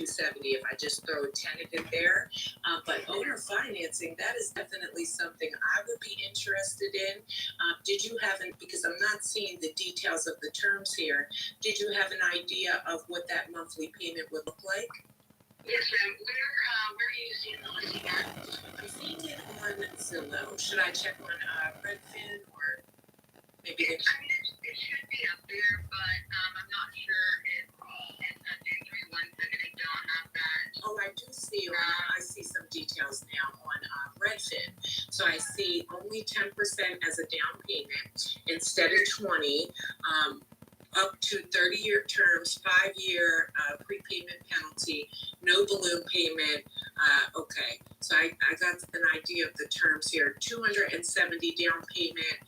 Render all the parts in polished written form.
270 if I just throw a tenant in there. But owner financing, that is definitely something I would be interested in. Did you have because I'm not seeing the details of the terms here, did you have an idea of what that monthly payment would look like? Yes, ma'am. Where are you seeing the listing at? I'm seeing it on Zillow. Should I check on Redfin or maybe it should be up there, but I'm not sure if it's under 317. I don't have that. Oh, I do see. I see some details now on Redfin. So I see only 10% as a down payment instead of 20. Up to 30-year terms, 5-year prepayment penalty, no balloon payment. Okay, so I got an idea of the terms here. 270 down payment,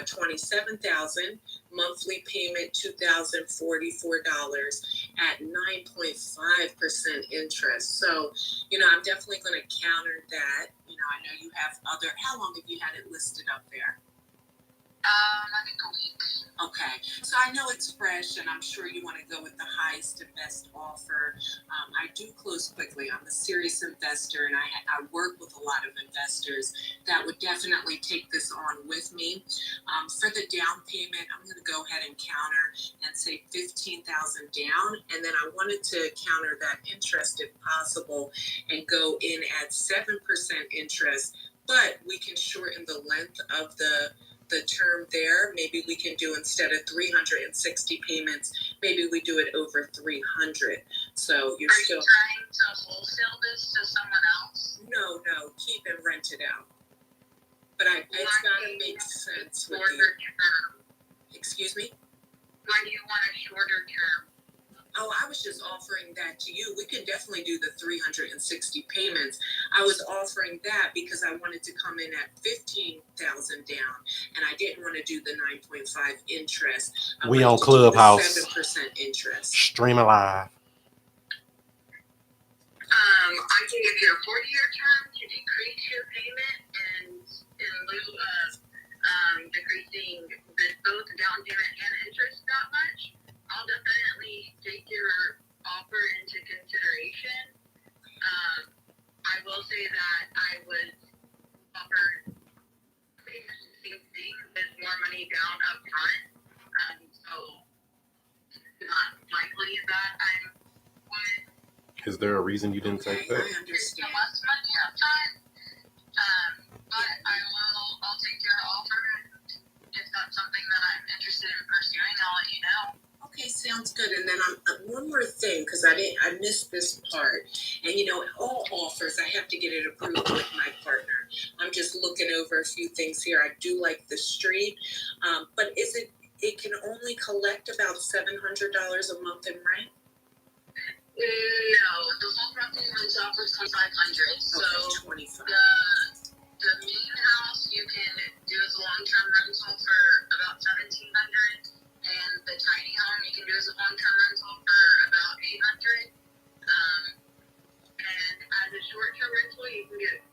$27,000, monthly payment $2,044 at 9.5% interest. So, I'm definitely going to counter that. I know you have other. How long have you had it listed up there? I think a week. Okay, so I know it's fresh, and I'm sure you want to go with the highest and best offer. I do close quickly. I'm a serious investor, and I work with a lot of investors that would definitely take this on with me. For the down payment, I'm going to go ahead and counter and say $15,000 down, and then I wanted to counter that interest if possible and go in at 7% interest, but we can shorten the length of the term there. Maybe we can do, instead of 360 payments, maybe we do it over 300. So you're Are still you trying to wholesale this to someone else? No, keep and rent it out. But it's got to make sense with shorter term. Excuse me? Why do you want a shorter term? Oh, I was just offering that to you. We can definitely do the 360 payments. I was offering that because I wanted to come in at $15,000 down, and I didn't want to do the 9.5 interest. We on Clubhouse. 7% interest. Streaming live. I can give you a 40-year term to decrease your payment, and in lieu of decreasing both down payment and interest that much, I'll definitely take your offer into consideration. I will say that I would offer pretty much the same thing with more money down up front. So not likely that I would. Is there a reason you didn't take that? I understand. Less money up front. But I'll take your offer, and if that's something that I'm interested in pursuing, I'll let you know. Okay, sounds good. And then one more thing, because I missed this part. And all offers, I have to get it approved with my partner. I'm just looking over a few things here. I do like the street, but it can only collect about $700 a month in rent? No, the whole property rent offers $2,500. So okay, 25. The main house you can do as a long-term rental for about $1,700. And the tiny home you can do as a long-term rental for about $800. And as a short-term rental, you can get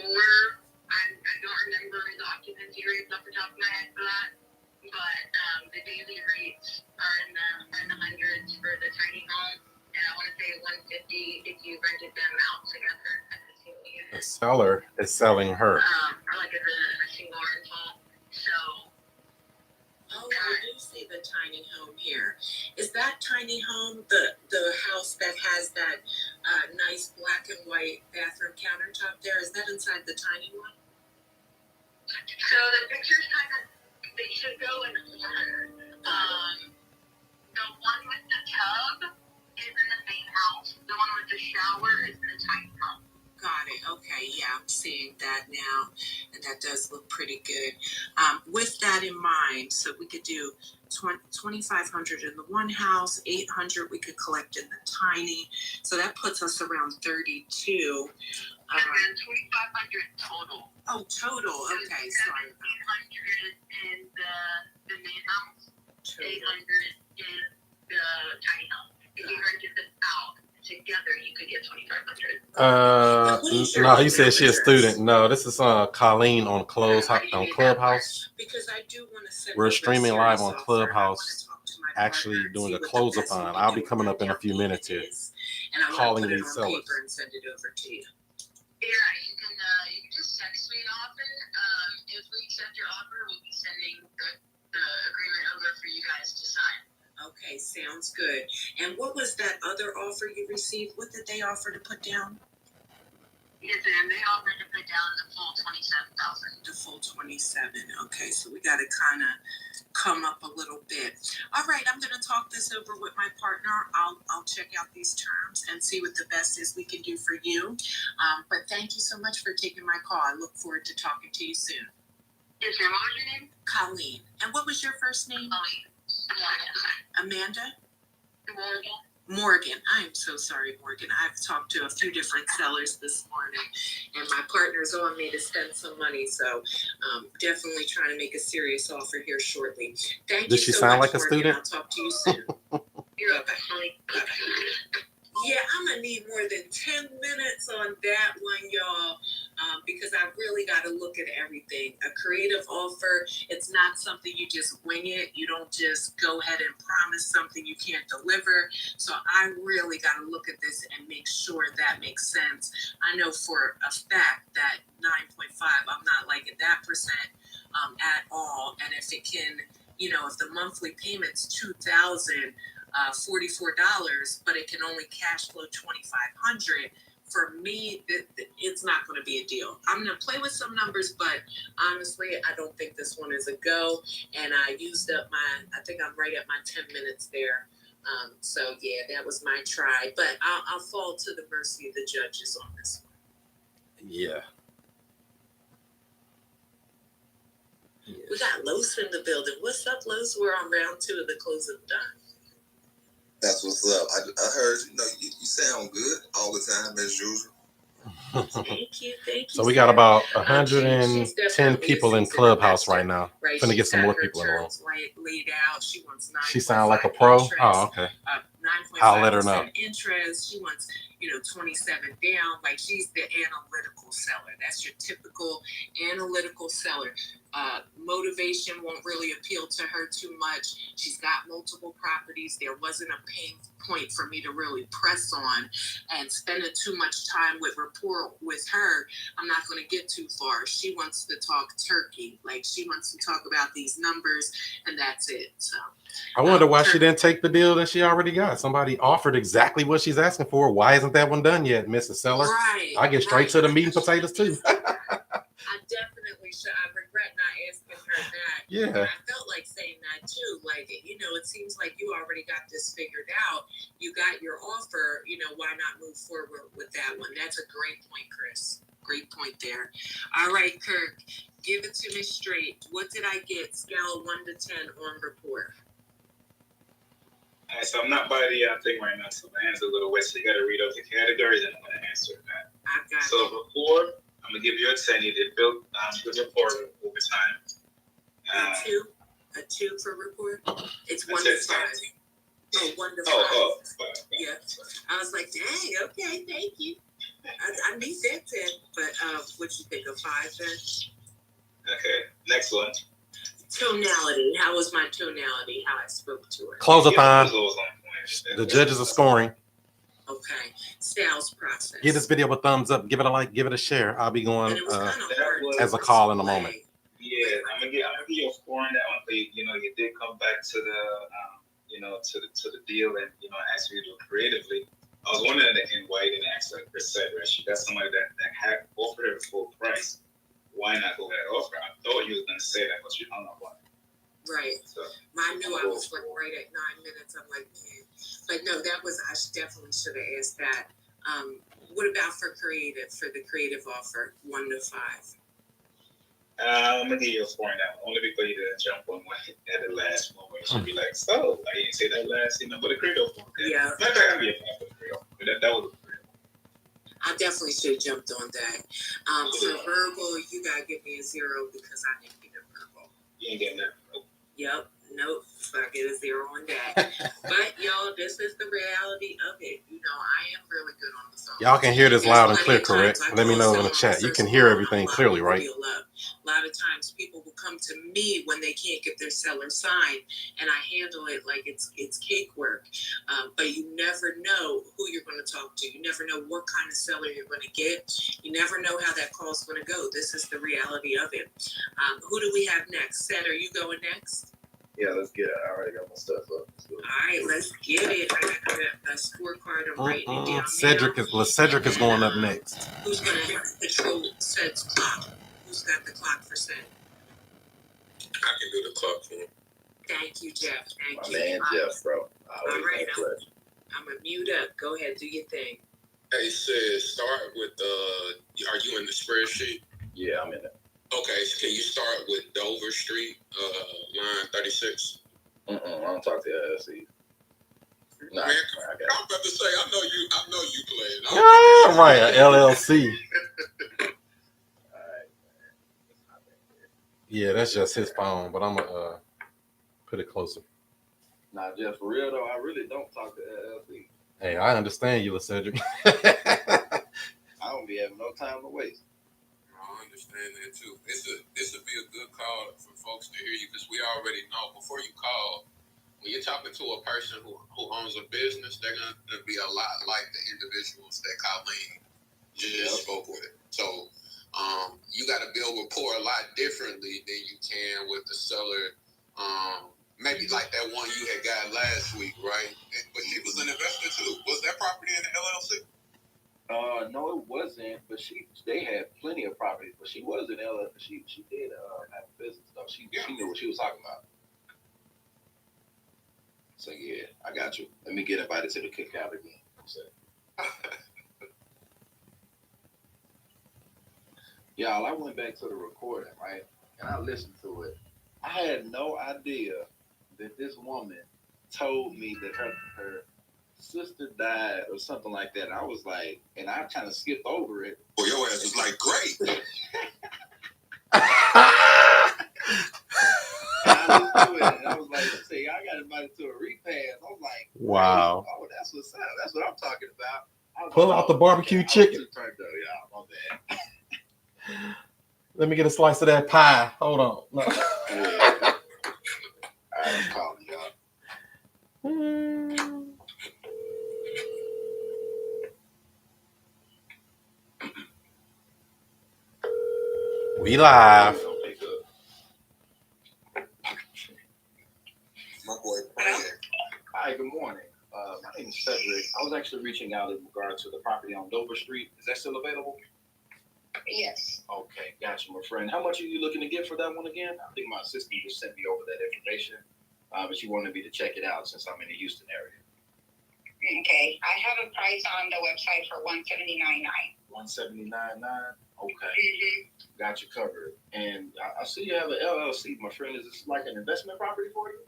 more. I don't remember the occupancy rates off the top of my head for that, but the daily rates are in the hundreds for the tiny home, and I want to say $150 if you rented them out together as a single unit. The seller is selling her. Or like as a single rental. So. Oh, I do see the tiny home here. Is that tiny home the house that has that nice black and white bathroom countertop there? Is that inside the tiny one? So the pictures they should go in order. The one with the tub is in the main house. The one with the shower is in the tiny home. Got it. Okay. Yeah, I'm seeing that now. And that does look pretty good. With that in mind, so we could do $2,500 in the one house, $800 we could collect in the tiny. So that puts us around 32. And then $2,500 total. Oh, total. Okay. Sorry. $1,700 in the main house. $800 in the tiny home. If you rented this out together, you could get $2,500. No, he said she's a student. No, this is Colleen on Clubhouse. Because I do want to set We're streaming live on Clubhouse, actually doing a close-a-thon. I'll be coming up in a few minutes here. and I want calling to put it these on sellers? paper and send it over to you. Yeah, you can just text me an offer. If we accept your offer, we'll be sending the agreement over for you guys to sign. Okay, sounds good. And what was that other offer you received? What did they offer to put down? Yes, ma'am. They offered to put down the full $27,000. The full 27. Okay, so we got to kind of come up a little bit. All right, I'm going to talk this over with my partner. I'll check out these terms and see what the best is we can do for you. But thank you so much for taking my call. I look forward to talking to you soon. Yes, ma'am. What was your name? Colleen. And what was your first name? Amanda? Morgan. I'm so sorry, Morgan. I've talked to a few different sellers this morning, and my partner's on me to spend some money, so definitely trying to make a serious offer here shortly. Thank you Does she so sound much, like a Morgan. student? I'll talk to you soon. You're Bye-bye. Bye-bye. Yeah, I'm gonna need more than 10 minutes on that one, y'all, because I really got to look at everything. A creative offer, it's not something you just wing it. You don't just go ahead and promise something you can't deliver. So I really got to look at this and make sure that makes sense. I know for a fact that 9.5, I'm not liking that percent at all. And if it can, if the monthly payment's $2,000, $44, but it can only cash flow $2,500. For me, it's not going to be a deal. I'm going to play with some numbers, but honestly, I don't think this one is a go. And I used up I think I'm right at my 10 minutes there. So yeah, that was my try, but I'll fall to the mercy of the judges on this one. Yeah. We got Los in the building. What's up, Los? We're on round 2 of the close of done. That's what's up. I heard, you sound good all the time as usual. Thank you. So we got about She's 110 definitely people a in seasoned Clubhouse investor, right now. right? Finna get She's some got more her people in the room. terms laid out. She wants 9.5 She sound like a pro? interest, Oh, okay. 9.5% I'll let her know. interest. She wants, 27 down. Like, she's the analytical seller. That's your typical analytical seller. Motivation won't really appeal to her too much. She's got multiple properties. There wasn't a pain point for me to really press on, and spending too much time with rapport with her, I'm not going to get too far. She wants to talk turkey. Like, she wants to talk about these numbers, and that's it. So I wonder why she didn't take the deal that she already got. Somebody offered exactly what she's asking for. Why isn't that one done yet, Mrs. Seller? right, I get straight to the meat and potatoes too. I definitely should. I regret not asking her that. Yeah. And I felt like saying that too. Like, it seems like you already got this figured out. You got your offer. Why not move forward with that one? That's a great point, Chris. Great point there. All right, Kirk, give it to me straight. What did I get? Scale 1 to 10 on report. All right, so I'm not by the thing right now, so my hand's a little wet, so you got to read off the categories, and I'm going to answer that. I've got So rapport, I'm going to give you a 10. You did build good rapport over time. a 2 for report. It's 1 That's to it. 5. Oh, 1 to 5. Oh, Yeah. I was like, dang, okay, thank you. I need that 10, but what you think, a 5 then? okay. Next one. Tonality. How was my tonality? How I spoke to her? Close-a-thon. Yours was on point. The judges are scoring. Okay. Sales process. Give this video a thumbs up. Give it a like. Give it a share. I'll be going And it was kind of hard as a call in a display. moment. Yeah, I'm gonna give you a score on that one. But you did come back to the to the deal, and asked you to do it creatively. I was wondering in white and actually like Chris said, right? She got somebody that had offered her full price. Why not go that offer? I thought you was gonna say that, but you hung up on it. Right. So I knew I was like right at 9 minutes. I'm like, man. But no, I definitely should have asked that. What about for the creative offer? 1 to 5. I'm gonna give you a score on that one, only because you didn't jump on one at the last moment. You should be like, so I didn't say that last, but the creative one. Yeah. Matter of fact, I'll be a 5 for the creative. But that was a creative. I definitely should have jumped on that. For verbal, you gotta give me a 0 because I didn't get a verbal. You ain't getting that. Yep. Nope. So I get a 0 on that. But y'all, this is the reality of it. I am really good on the phone. Y'all can hear this loud and clear, There's plenty of correct? times I Let me call know in the someone chat. You says, can hear "Well, everything I'm clearly, allowing right? video love." A lot of times people will come to me when they can't get their seller signed, and I handle it like it's cake work. But you never know who you're going to talk to. You never know what kind of seller you're going to get. You never know how that call's going to go. This is the reality of it. Who do we have next? Seth, are you going next? Yeah, let's get it. I already got my stuff up. All right, let's get it. I got a scorecard. I'm writing it down. Cedric is going up next. Who's going to control Seth's clock? Who's got the clock for Seth? I can do the clock for him. Thank you, Jeff. Thank My you. man Jeff, bro. All right, I'm going to mute up. Go ahead, do your thing. Hey, sis, start with are you in the spreadsheet? Yeah, I'm in it. Okay, so can you start with Dover Street, line 36? I don't talk to LLC. Nah, Man, I I'm got about to say, I know you playing. Yeah, right, a LLC. Alright. Yeah, that's just his phone, but I'm gonna put it closer. Nah, Jeff, for real though, I really don't talk to LLC. Hey, I understand you, Cedric. I don't be having no time to waste. I understand that too. This would be a good call for folks to hear you, because we already know before you call, when you're talking to a person who owns a business, they're going to be a lot like the individuals that Colleen just spoke with. So you got to build rapport a lot differently than you can with the seller. Maybe like that one you had got last week, right? But she was an investor too. Was that property in the LLC? No, it wasn't. But they had plenty of properties. But she was an LLC. She did have a business though. She knew what she was talking about. So yeah, I got you. Let me get invited to the cookout again. Y'all, I went back to the recording, right? And I listened to it. I had no idea that this woman told me that her sister died or something like that. And I was like, and I kind of skipped over it. Well, your ass was like, great. And I listened to it, and I was like, say, I got invited to a repass. I was like, Wow. Oh, that's what's up. That's what I'm talking about. Pull out the barbecue chicken. I was too turned up, y'all. My bad. Let me get a slice of that pie. Hold on. No. Yeah. All right, I'm calling y'all. We live. My boy, Brian. Hi, good morning. My name is Cedric. I was actually reaching out in regard to the property on Dover Street. Is that still available? Yes. Okay, gotcha, my friend. How much are you looking to get for that one again? I think my assistant just sent me over that information, but she wanted me to check it out since I'm in the Houston area. Okay. I have a price on the website for $179.9. $179.9. Okay, Mm-hmm. got you covered. And I see you have an LLC, my friend. Is this like an investment property for you?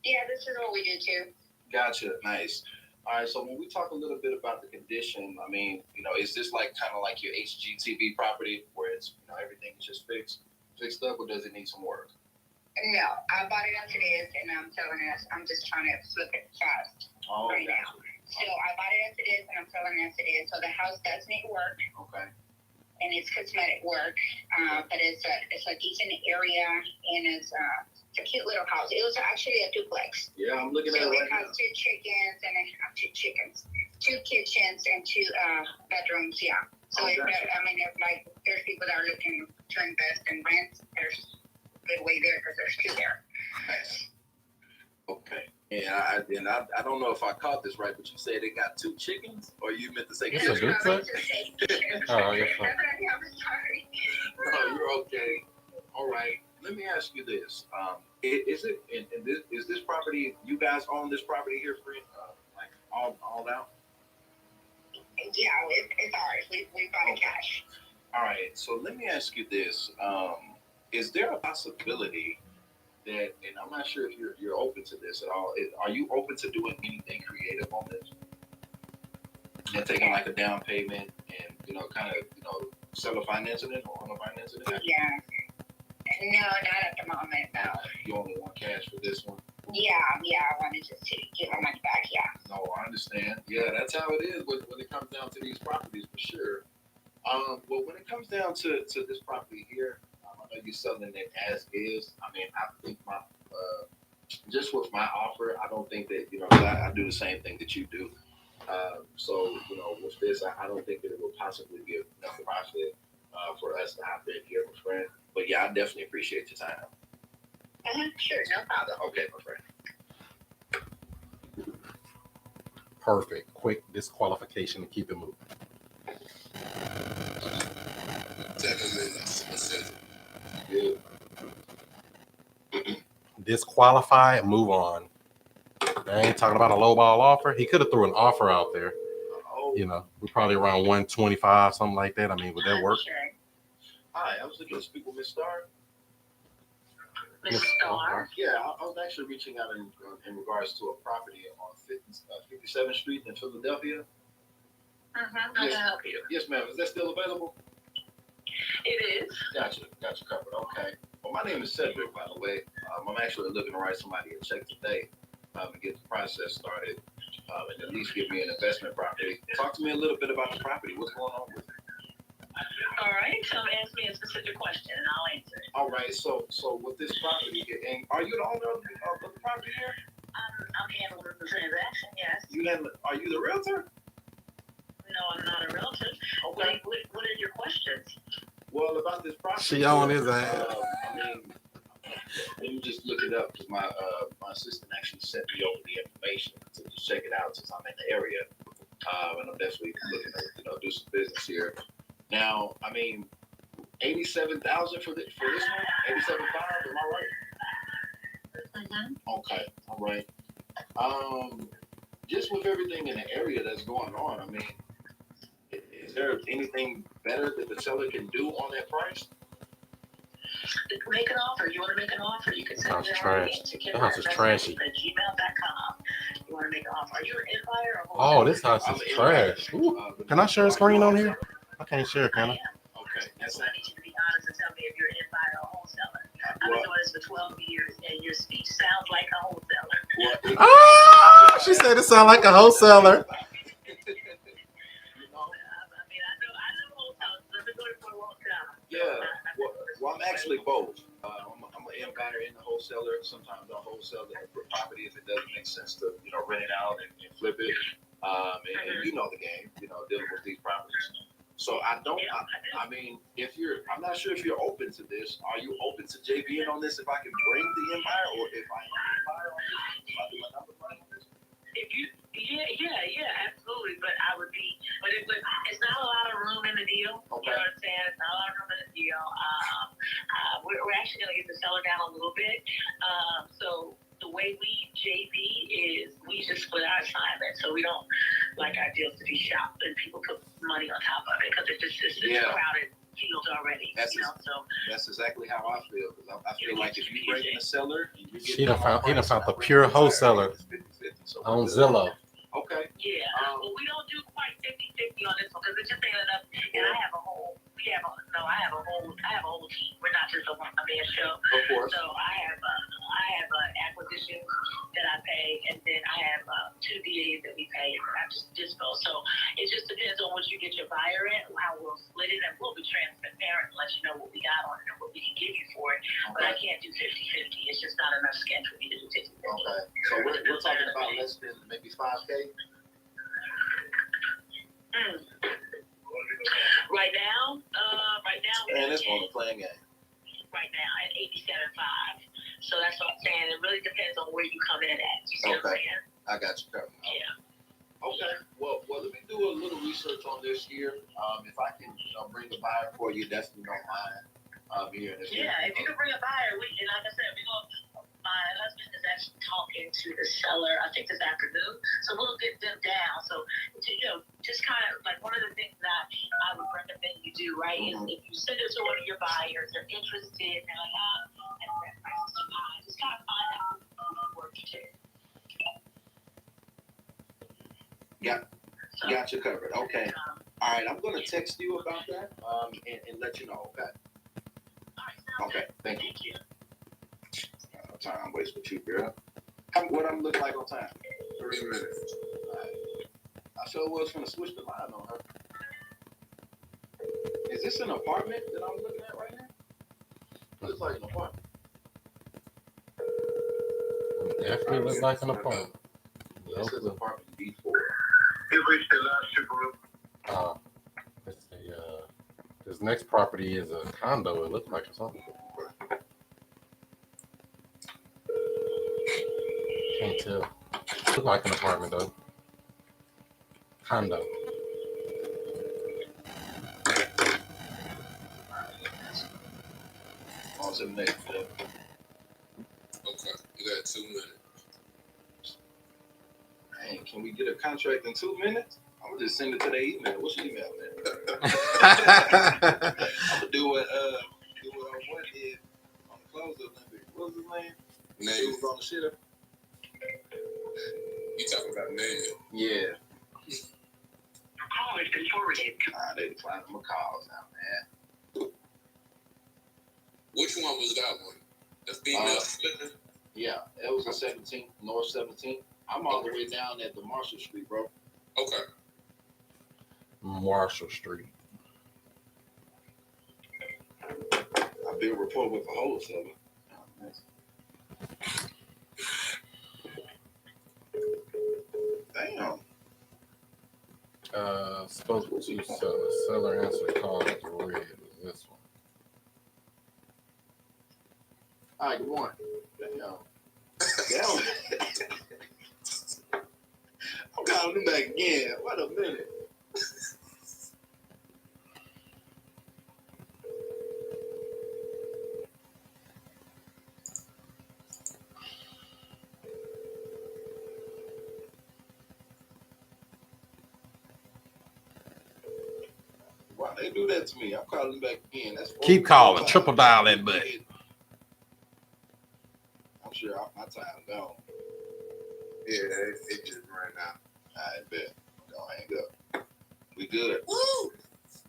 Yeah, this is what we do too. Gotcha, nice. All right, so when we talk a little bit about the condition, I mean, is this like kind of like your HGTV property where it's, everything is just fixed up, or does it need some work? No, I bought it as it is, and I'm telling us I'm just trying to flip it fast right now. So I bought it as it is, and I'm selling it as it is. So the house does need work. Okay. And it's cosmetic work, but it's a decent area, and it's a cute little house. It was actually a duplex. Yeah, I'm looking at it So right it has now. 2 chickens and two kitchens, and 2 bedrooms. Yeah. So Okay. there's people that are looking to invest and rent. There's a good way there because there's 2 there. Nice. Okay. And I don't know if I caught this right, but you said it got 2 chickens, or you meant to say It's a kitchen? duplex? Oh, you're fine. I'm sorry. No, you're okay. All right. Let me ask you this: is this property? You guys own this property here, friend? Like all out? Yeah, it's ours. We bought it cash. All right. So let me ask you this: is there a possibility that, and I'm not sure if you're open to this at all, are you open to doing anything creative on this? And taking like a down payment and seller financing it or owner financing it? Yeah. No, not at the moment, no. You only want cash for this one? Yeah, I wanted just to get my money back, yeah. No, I understand. Yeah, that's how it is when it comes down to these properties, for sure. Well, when it comes down to this property here, I you're selling it as is. I mean, I think my just with my offer, I don't think that I do the same thing that you do. So with this, I don't think that it will possibly be enough profit for us to hop in here, my friend. But yeah, I definitely appreciate your time. Sure, no problem. Okay, my friend. Perfect. Quick disqualification to keep it moving. 7 minutes. That's it. Good. Disqualify and move on. I ain't talking about a low ball offer. He could have threw an offer out there. Oh, We're probably around 125, something like that. I mean, would that work? Sure. hi. I was looking to speak with Miss Starr. Miss Starr. Yeah, I was actually reaching out in regards to a property on 57th Street in Philadelphia. How can I help you? Yes, ma'am. Is that still available? It is. Gotcha covered. Okay. Well, my name is Cedric, by the way. I'm actually looking to write somebody a check today and get the process started and at least give me an investment property. Talk to me a little bit about the property. What's going on with it? All right. So ask me a specific question and I'll answer it. All right. So with this property, and are you the owner of the property here? I'm handling the transaction, yes. Are you the realtor? No, I'm not a realtor. Okay. What are your questions? Well, about this property. She on his ass. I mean, let me just look it up because my assistant actually sent me over the information to just check it out since I'm in the area, and I'm definitely looking to do some business here. Now, I mean, 87,000 for this one, 87.5. Am I right? Mm-hmm. Okay, all right. Just with everything in the area that's going on, I mean, is there anything better that the seller can do on that price? Make an offer. You want to make an offer? You can send House me is an trash. That house is trashy. at gmail.com. You want to make an offer? Are you an in buyer or Oh, this house I'm is in trash. right. Ooh. Can I share a screen on here? I can't share, can I? Okay, that's So I need you to be honest and tell me if you're an in buyer or wholesaler. I've been doing this for 12 years, and your speech sounds like a wholesaler. Ah, she said it sounded like a wholesaler. I know wholesalers. I've been doing it for a long time. Yeah, well, I'm actually both. I'm an end buyer and a wholesaler. Sometimes I'll wholesale the property if it doesn't make sense to, rent it out and flip it. And you know the game, dealing with these properties. So I mean, I'm not sure if you're open to this. Are you open to JBing on this? If I can bring the end buyer, or if I am an end buyer on this, if I do my number right on this? Yeah, absolutely. But I would be, but it's not a lot of room in the deal. Okay. You know what I'm saying? It's not a lot of room in the deal. We're actually going to get the seller down a little bit. So the way we JB is we just split our assignment, so we don't like our deals to be shopped and people put money on top of it because it's a crowded field already. So That's exactly how I feel. Because I feel like if you bring in a seller, and you get He done found the pure wholesaler on Zillow. Okay. yeah, well, we don't do quite 50-50 on this one because it just ain't enough. And I have a whole team. We're not just a one-man show. Of course. So I have an acquisition that I pay, and then I have 2 DAs that we pay, and I just dispo. So it just depends on what you get your buyer in, how we'll split it, and we'll be transparent and let you know what we got on it and what we can give you for it. Okay. But I can't do 50-50. It's just not enough skin for me to do 50-50. Okay. So we're talking about less than maybe 5K? Right now. And it's on the playing game. Right now at 87.5. So that's what I'm saying. It really depends on where you come in at. You see what I'm saying? I got you covered. Yeah. Okay. Well, let me do a little research on this here. If I can bring a buyer for you, definitely don't mind. Here in this Yeah, if you can bring a buyer, and like I said, my husband is actually talking to the seller, I think this afternoon. So we'll get them down. So, just kind of like one of the things that I would recommend you do, right, is if you send it to one of your buyers, they're interested, and they're like, and that price is too high, just kind of find out who works too. Got you covered. Okay. All right. I'm going to text you about that and let you know. Okay. Okay. Thank you. Time waste with you, girl. What I'm looking like on time? 30 minutes. Right. I sure was going to switch the line on her. Is this an apartment that I'm looking at right now? Looks like an apartment. Definitely look like an apartment. No This is clue. apartment D4. You reached the last super. Let's see. This next property is a condo. It looks like or something. Can't tell. Look like an apartment though. Condo. On to the next step. Okay, you got 2 minutes. Hey, can we get a contract in 2 minutes? I'm gonna just send it to their email. What's your email, man? I'm gonna do what our boy did on the close Olympic. What was his name? He Name. was on the shitter. You talking about naming? Yeah. Your call has been forwarded. They declined my calls now, man. Which one was that one? The female slipper? Yeah, it was on 17th, North 17th. I'm all the way down at the Marshall Street, bro. Okay. Marshall Street. I've been reported with a wholesaler. Damn. Spoke to seller. Seller answered call as red. Is this one? All right, good morning. Damn. I'm calling him back again. Wait a minute. Why they do that to me? I'm calling back again. That's Keep calling. Triple dial that butt. I'm sure my time's gone. Yeah, it just ran out. I bet. Don't hang up. We good. Woo!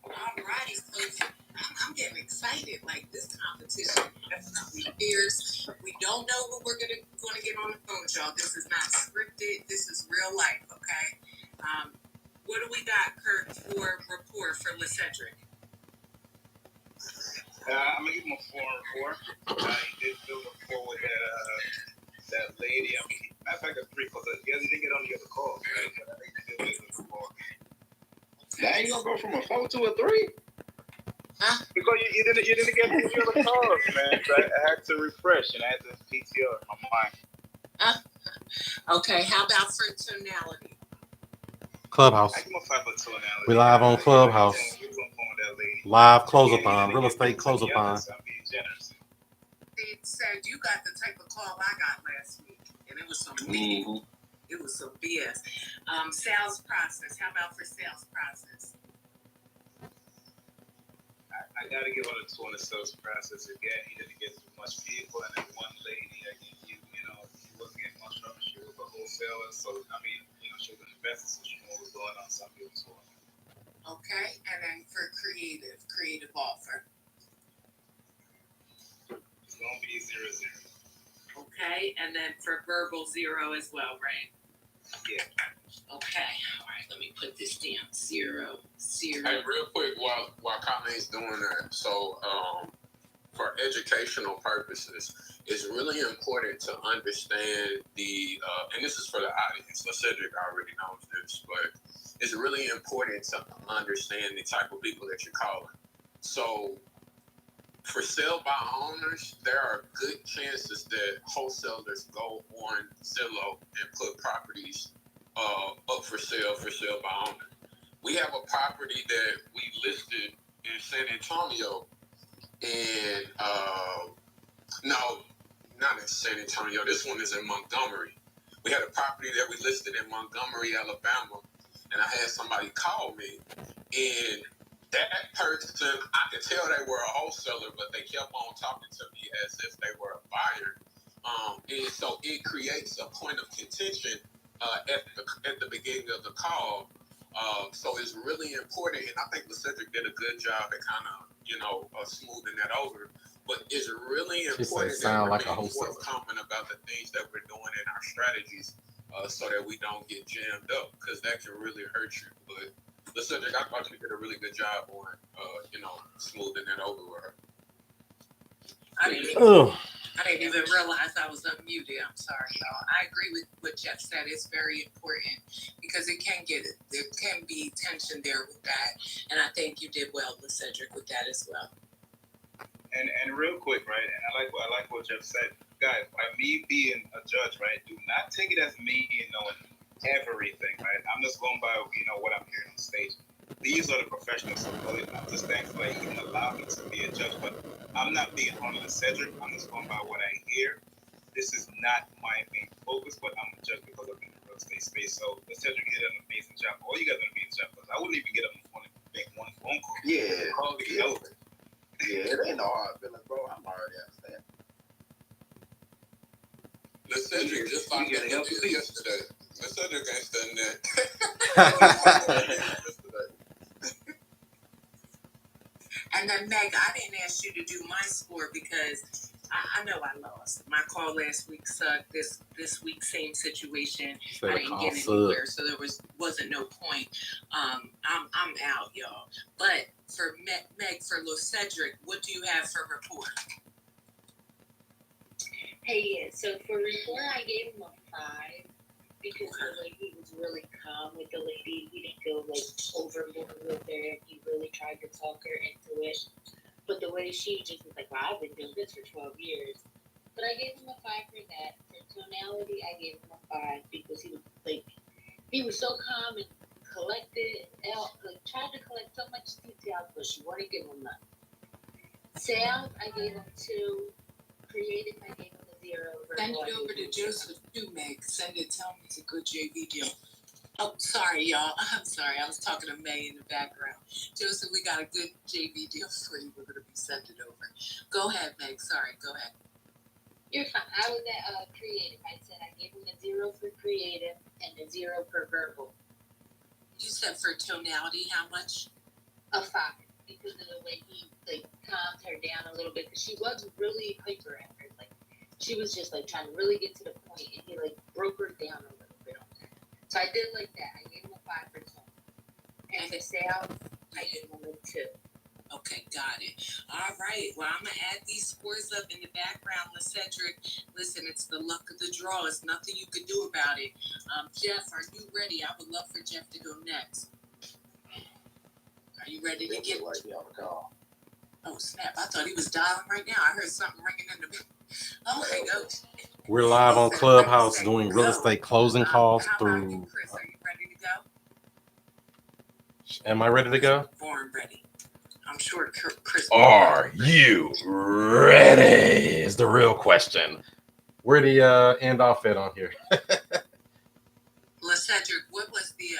Alrighty, so I'm getting excited. Like this competition is definitely fierce. We don't know who we're gonna get on the phone, y'all. This is not scripted. This is real life, okay? What do we got, Kurt, for rapport for LeCedric? I'm gonna give him a 4 and 4. He did build rapport with that lady. I mean, matter of fact, a 3 because he didn't get on the other calls, right? But I think he did build rapport. Now you gonna go from a 4 to a 3? Because you didn't get the other calls, man. So I had to refresh and I had to PTO my mind. Okay, how about for tonality? Clubhouse. I give him a 5 or 2 now. We live on Clubhouse. He was on phone with that lady. Live close Yeah, upon. he Real didn't estate get close the upon. others. I'm being generous. It said you got the type of call I got last week, and it was some it was some BS. Sales process. How about for sales process? I gotta give it a 2 on the sales process. Again, he didn't get too much people, and then one lady, he wasn't getting much from her. She was a wholesaler, so I mean, she was an investor, so she knew what was going on. Some people was going on. Okay, and then for creative offer. It's gonna be 0-0. Okay, and then for verbal 0 as well, right? Yeah. Okay, all right, let me put this down. 0, 0. Hey, real quick, while Colin's doing that, so for educational purposes, it's really important to understand and this is for the audience. Cedric already knows this, but it's really important to understand the type of people that you're calling. So for sale by owners, there are good chances that wholesalers go on Zillow and put properties up for sale by owner. We have a property that we listed in San Antonio, and no, not in San Antonio. This one is in Montgomery. We had a property that we listed in Montgomery, Alabama, and I had somebody call me, and that person, I could tell they were a wholesaler, but they kept on talking to me as if they were a buyer. And so it creates a point of contention at the beginning of the call. So it's really important, and I think Cedric did a good job at kind of, smoothing that over. But it's really important that we're being forthcoming about the things that we're doing in our strategies, so that we don't get jammed up, because that can really hurt you. But Cedric, I thought you did a really good job on, smoothing that over with her. Oh, I didn't even realize I was unmuted. I'm sorry, y'all. I agree with what Jeff said. It's very important because there can be tension there with that. And I think you did well with Cedric with that as well. And real quick, right? And I like what Jeff said, guys. By me being a judge, right? Do not take it as me knowing everything, right? I'm just going by what I'm hearing on stage. These are the professionals, so I'm just thankful that you even allow me to be a judge. But I'm not being on the Cedric. I'm just going by what I hear. This is not my main focus, but I'm a judge because I'm in the real estate space. So the Cedric did an amazing job. All you guys did an amazing job because I wouldn't even get up on the phone and make one phone call. Yeah. Call to get over. Yeah, it ain't no hard feelings, bro. I'm already understand. The Cedric just found out yesterday. The Cedric ain't studying that. And then Meg, I didn't ask you to do my score because I know I lost. My call last week sucked. This week, same situation. I didn't get anywhere, so there wasn't no point. I'm out, y'all. But for Meg, for Lil Cedric, what do you have for report? Hey, yeah, so for report, I gave him a 5 because the way he was really calm with the lady. He didn't go overboard with her. He really tried to talk her into it. But the way she just was like, "Wow, I've been doing this for 12 years." But I gave him a 5 for that. For tonality, I gave him a 5 because he was so calm and collected, tried to collect so much detail, but she wouldn't give him none. Sales, I gave him 2. Creative, I gave him a 0. Send it over to Joseph too, Meg. Send it. Tell him it's a good JV deal. Oh, sorry, y'all. I'm sorry. I was talking to May in the background. Joseph, we got a good JV deal for you. We're going to be sending it over. Go ahead, Meg. Sorry. Go ahead. You're fine. I was at creative. I said I gave him a 0 for creative and a 0 for verbal. You said for tonality, how much? A 5 because of the way he calmed her down a little bit because she was really hyper at her. She was just trying to really get to the point, and he broke her down a little bit on that. So I did like that. I gave him a 5 for tone. And for sales, I gave him a 2. Okay, got it. All right. Well, I'm going to add these scores up in the background. Cedric, listen, it's the luck of the draw. There's nothing you can do about it. Jeff, are you ready? I would love for Jeff to go next. Are you ready to get right there on the call? Oh, snap. I thought he was dialing right now. I heard something ringing in the... Oh, my gosh. we're live on Clubhouse doing real estate closing calls How about through. you, Chris? Are you ready to go? Am I ready to go? Born ready. I'm sure Chris. Are you ready? Is the real question. Where do you end off at on here? Cedric, what was the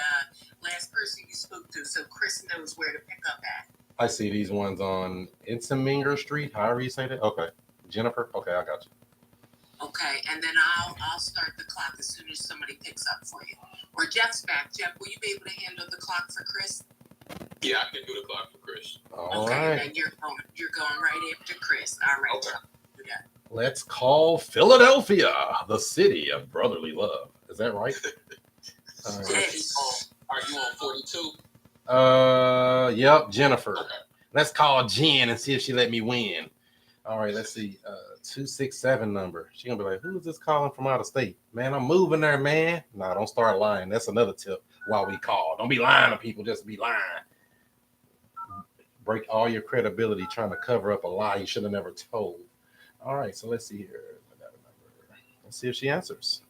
last person you spoke to so Chris knows where to pick up at? I see these ones on Inseminger Street, however you say that. Okay. Jennifer? Okay, I got you. Okay, and then I'll start the clock as soon as somebody picks up for you. Or Jeff's back. Jeff, will you be able to handle the clock for Chris? Yeah, I can do the clock for Chris. All okay, right. And then you're going right after Chris. All right. Okay. Let's call Philadelphia, the city of brotherly love. Is that right? Are you on 42? Yep, Jennifer. Okay. Let's call Jen and see if she let me win. All right, let's see. 267 number. She gonna be like, who is this calling from out of state? Man, I'm moving there, man. Nah, don't start lying. That's another tip while we call. Don't be lying to people, just be lying. Break all your credibility trying to cover up a lie you should have never told. All right, so let's see here. I got a number. Let's see if she answers.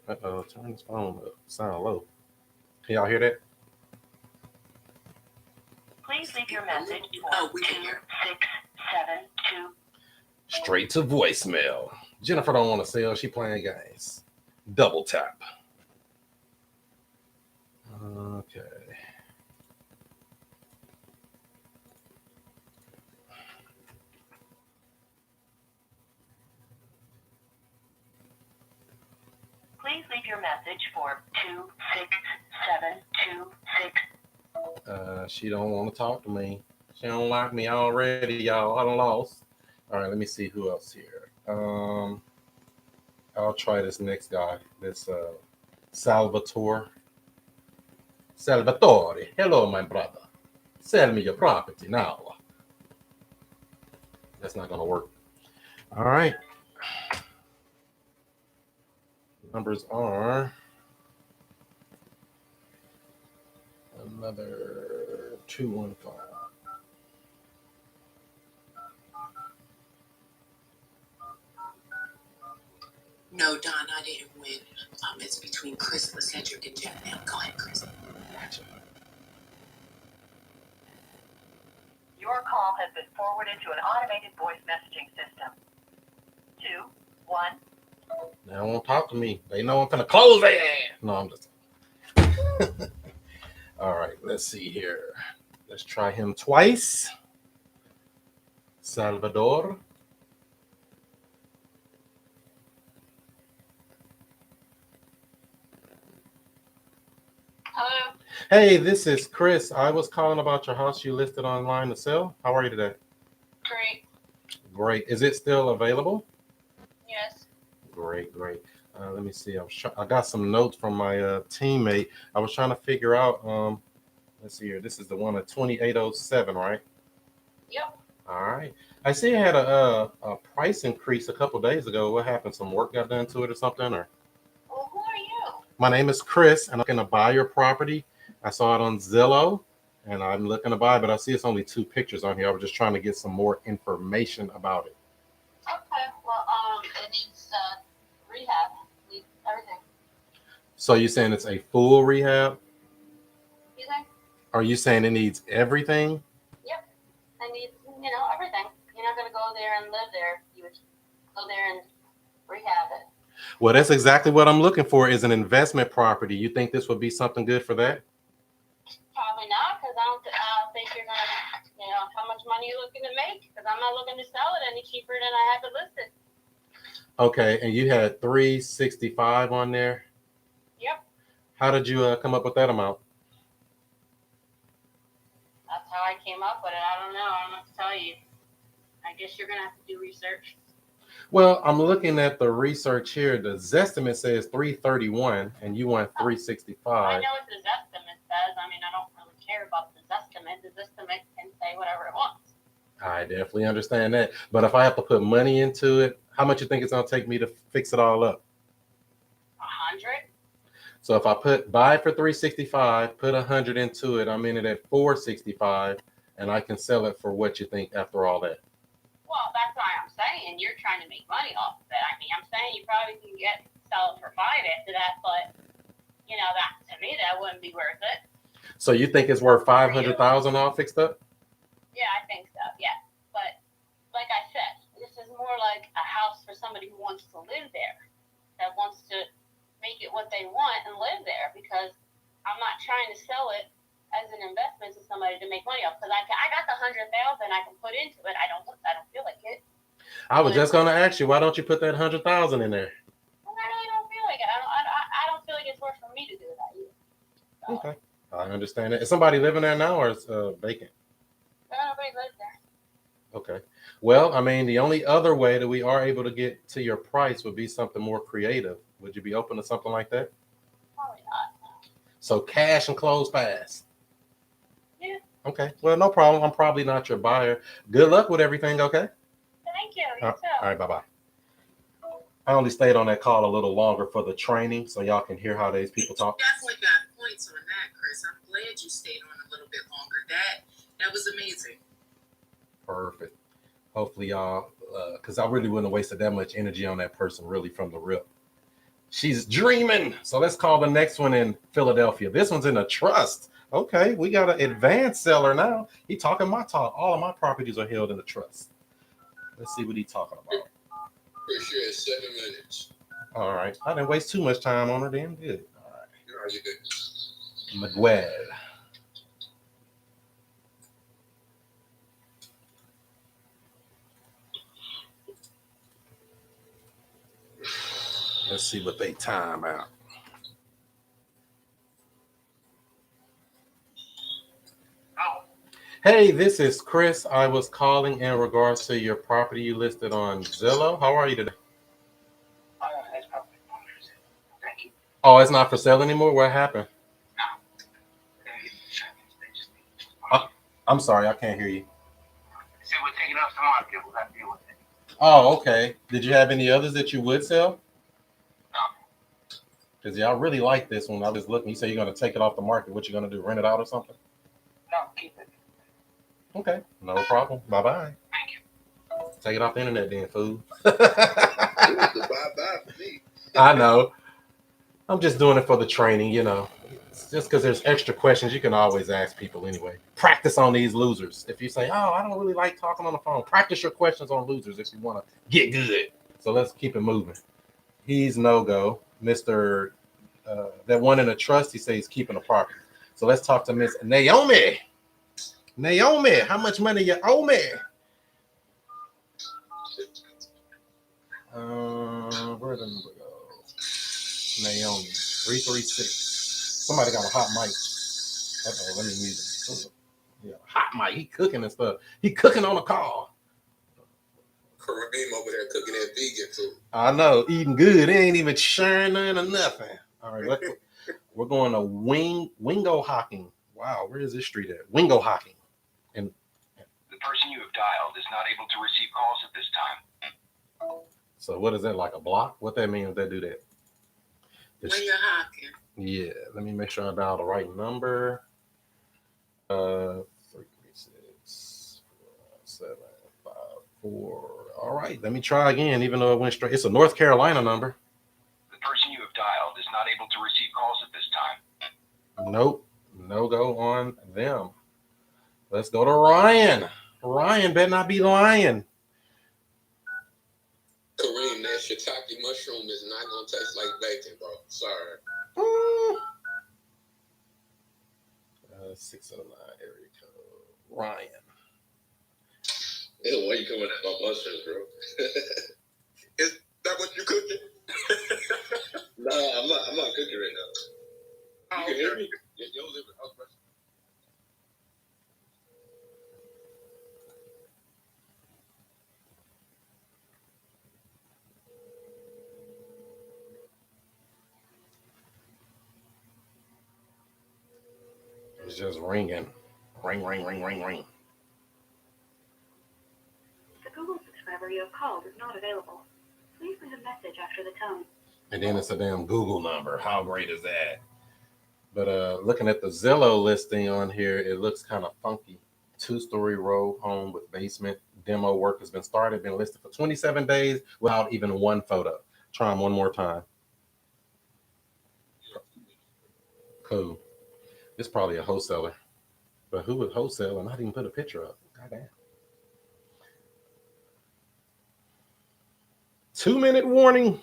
Uh-oh, turn this phone up. Sound low. Can y'all hear that? Please leave your message Oh, for we can hear. 2672. Straight to voicemail. Jennifer don't want to sell. She playing games. Double tap. Okay. Please leave your message for 26726. She don't want to talk to me. She don't like me already, y'all. I done lost. All right, let me see who else here. I'll try this next guy. This Salvatore. Hello, my brother. Sell me your property now. That's not gonna work. All right. Numbers are another 215. No, Don, I didn't win. It's between Chris, Cedric, and Jeff now. Go ahead, Chris. Your call has been forwarded to an automated voice messaging system. 2 1. They don't want to talk to me. They know I'm gonna close their ass. No, I'm just. All right, let's see here. Let's try him twice. Salvador. Hello. Hey, this is Chris. I was calling about your house you listed online to sell. How are you today? Great. Great. Is it still available? Yes. Great. Let me see. I got some notes from my teammate. I was trying to figure out. Let's see here. This is the one at 2807, right? Yep. All right. I see it had a price increase a couple days ago. What happened? Some work got done to it or something? Or Well, who are you? my name is Chris, and I'm going to buy your property. I saw it on Zillow, and I'm looking to buy, but I see it's only 2 pictures on here. I was just trying to get some more information about it. Okay. Well, it needs rehab. Needs everything. So you're saying it's a full rehab? You think? Are you saying it needs everything? Yep. I need, everything. You're not gonna go there and live there. You would go there and rehab it. Well, that's exactly what I'm looking for is an investment property. You think this would be something good for that? Probably not, because I don't think you're gonna, how much money you looking to make? Because I'm not looking to sell it any cheaper than I have it listed. Okay, and you had 365 on there. Yep. How did you come up with that amount? That's how I came up with it. I don't know. I don't know what to tell you. I guess you're gonna have to do research. Well, I'm looking at the research here. The Zestimate says 331, and you want 365. I know what the Zestimate says. I mean, I don't really care about the Zestimate. The Zestimate can say whatever it wants. I definitely understand that. But if I have to put money into it, how much you think it's gonna take me to fix it all up? 100. So if I buy for 365, put 100 into it, I'm in it at 465, and I can sell it for what you think after all that. Well, that's why I'm saying you're trying to make money off of it. I mean, I'm saying you probably can sell it for 5 after that, but that to me that wouldn't be worth it. So you think it's worth 500,000 all fixed up? Yeah, I think so. Yeah, but like I said, this is more like a house for somebody who wants to live there, that wants to make it what they want and live there. Because I'm not trying to sell it as an investment to somebody to make money off. Because I got the 100,000 I can put into it. I don't feel like it. I was just gonna ask you, why don't you put that 100,000 in there? Well, I really don't feel like it. I don't feel like it's worth for me to do that either. So, Okay, I understand it. Is somebody living there now, or is vacant? nobody lives there. Okay. Well, I mean, the only other way that we are able to get to your price would be something more creative. Would you be open to something like that? Probably not. So cash and close fast. Yeah. Okay. Well, no problem. I'm probably not your buyer. Good luck with everything. Okay. Thank you. You All too. right. Bye-bye. I only stayed on that call a little longer for the training, so y'all can hear how these people talk. Definitely got points on that, Chris. I'm glad you stayed on a little bit longer. That was amazing. Perfect. Hopefully y'all, because I really wouldn't have wasted that much energy on that person really from the rip. She's dreaming. So let's call the next one in Philadelphia. This one's in a trust. Okay, we got an advanced seller now. He talking my talk. All of my properties are held in a trust. Let's see what he talking about. For sure, 7 minutes. All right. I didn't waste too much time on her then. Good. All right. How you doing? Miguel. Let's see what they time out. Hey, this is Chris. I was calling in regards to your property you listed on Zillow. How are you today? Thank you. Oh, it's not for sale anymore? What happened? I'm sorry, I can't hear you. See, we're taking up some market. We'll have to deal with it. Oh, okay. Did you have any others that you would sell? No. Because y'all really like this one. I was looking. You say you're going to take it off the market. What you going to do? Rent it out or something? No, keep it. Okay. No problem. Bye-bye. Thank you. Take it off the internet then, fool. It was the bye-bye for me. I know. I'm just doing it for the training, you know. It's just because there's extra questions you can always ask people anyway. Practice on these losers. If you say, oh, I don't really like talking on the phone, practice your questions on losers if you want to get good. So let's keep it moving. He's no-go. Mr. That one in the trust, he says he's keeping the property. So let's talk to Miss Naomi. Naomi, how much money you owe me? Where the number go? Naomi, 336. Somebody got a hot mic. Uh-oh, let me mute him. Yeah, hot mic. He cooking and stuff. He cooking on a call. Kareem over there cooking that vegan food. I know, eating good. He ain't even sharing none or nothing. All right, we're going to Wingo Hocking. Wow, where is this street at? Wingo Hocking. And The person you have dialed is not able to receive calls at this time. so what is that, like a block? What that mean if they do that? When you're hocking. Yeah, let me make sure I dial the right number. 336 754. All right, let me try again, even though it went straight. It's a North Carolina number. The person you have dialed is not able to receive calls at this time. Nope, no go on them. Let's go to Ryan. Ryan better not be lying. Kareem, that shiitake mushroom is not gonna taste like bacon, bro. Sorry. 609 area code. Ryan. Ew, why you coming at my mushrooms, bro? Is that what you cooking? No, I'm not cooking right now. You can hear me? Yo, It's just ringing. Ring, ring, ring, ring, ring. The Google subscriber you have called is not available. Please leave a message after the tone. And then it's a damn Google number. How great is that? But looking at the Zillow listing on here, it looks kind of funky. 2-story row home with basement. Demo work has been started, been listed for 27 days without even one photo. Try them one more time. Cool. It's probably a wholesaler. But who would wholesale and not even put a picture up? Goddamn. 2-minute warning.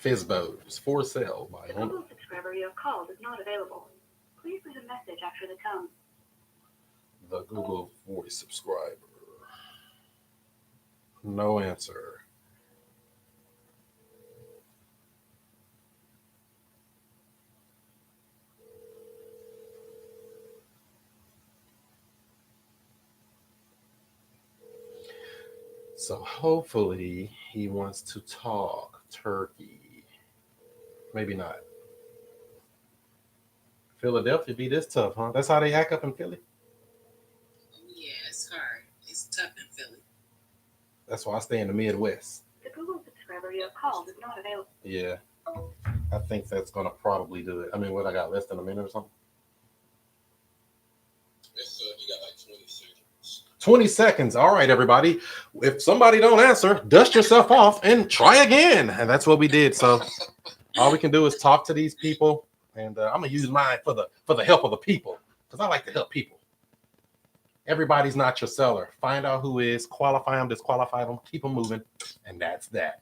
FSBO is for sale by The owner. Google subscriber you have called is not available. Please leave a message after the tone. The Google Voice subscriber. No answer. So hopefully he wants to talk turkey. Maybe not. Philadelphia be this tough, huh? That's how they act up in Philly. Yeah, it's hard. It's tough in Philly. That's why I stay in the Midwest. The Google subscriber you have called is not available. Yeah. I think that's gonna probably do it. I mean, what, I got less than a minute or something? It's you got like 20 seconds. 20 seconds. All right, everybody. If somebody don't answer, dust yourself off and try again. And that's what we did. So all we can do is talk to these people. And I'm gonna use mine for the help of the people, because I like to help people. Everybody's not your seller. Find out who is, qualify them, disqualify them, keep them moving, and that's that.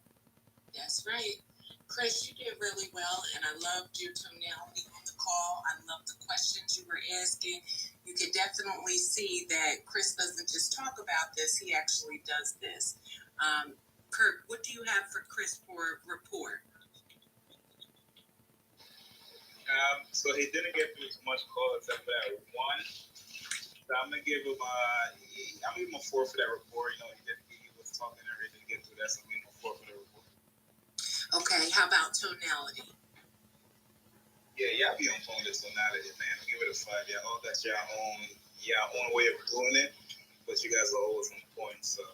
That's right. Chris, you did really well, and I loved your tonality on the call. I loved the questions you were asking. You could definitely see that Chris doesn't just talk about this, he actually does this. Kurt, what do you have for Chris for report? So he didn't get through too much call except for that one. So I'm gonna give him a 4 for that report. You know, he was talking and everything to get through that, so I'm gonna give him a 4 for the report. Okay, how about tonality? Yeah, y'all be on phone this tonality, man. I'll give it a 5. Y'all all got your own way of doing it, but you guys are always on point. So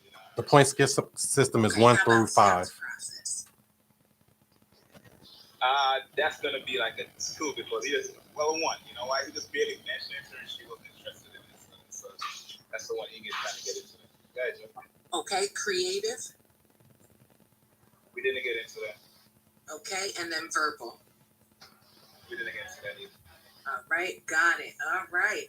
you know. The point system is Okay, 1 how through about 5. sales process? That's gonna be like a 2 because he is a 1. You know why? He just barely mentioned it and she wasn't interested in it. So that's the one he gets trying to get into. Go ahead, Joe. Okay, creative. We didn't get into that. Okay, and then verbal. We didn't get into that either. All right, got it. All right.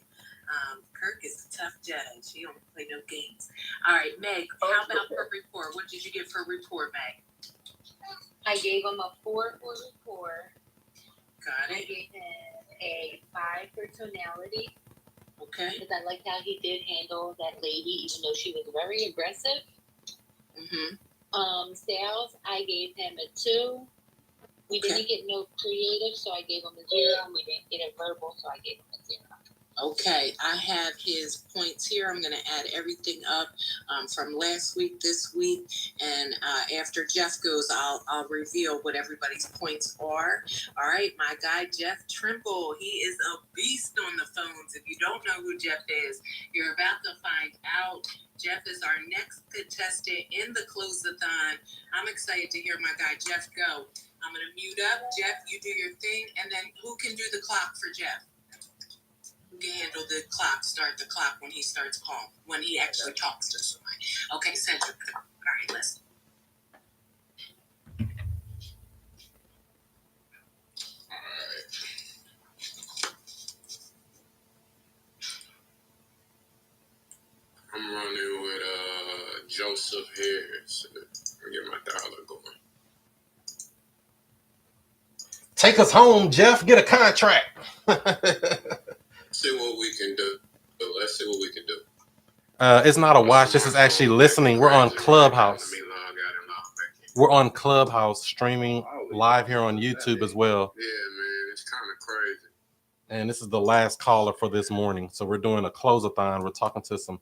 Kirk is a tough judge. He don't play no games. All right, Meg, how about for report? What did you get for report, Meg? I gave him a 4 for report. Got I it. gave him a 5 for tonality Okay. because I liked how he did handle that lady, even though she was very aggressive. Mm-hmm. Sales, I gave him a 2. We Okay. didn't get no creative, so I gave him a 0. And we didn't get a verbal, so I gave him a 0. Okay, I have his points here. I'm going to add everything up from last week, this week, and after Jeff goes, I'll reveal what everybody's points are. All right, my guy Jeff Trimble, he is a beast on the phones. If you don't know who Jeff is, you're about to find out. Jeff is our next contestant in the close-a-thon. I'm excited to hear my guy Jeff go. I'm going to mute up. Jeff, you do your thing, and then who can do the clock for Jeff? Who can handle the clock, start the clock when he starts calling, when he actually talks to somebody. Okay, Cedric. All right, listen. I'm running with Joseph Harris. Let me get my dollar going. Take us home, Jeff. Get a contract. See what we can do. Let's see what we can do. It's not a watch. This is actually listening. We're on Clubhouse. We're on Clubhouse streaming live here on YouTube as well. Yeah, man, it's kind of crazy. And this is the last caller for this morning. So we're doing a close-a-thon. We're talking to some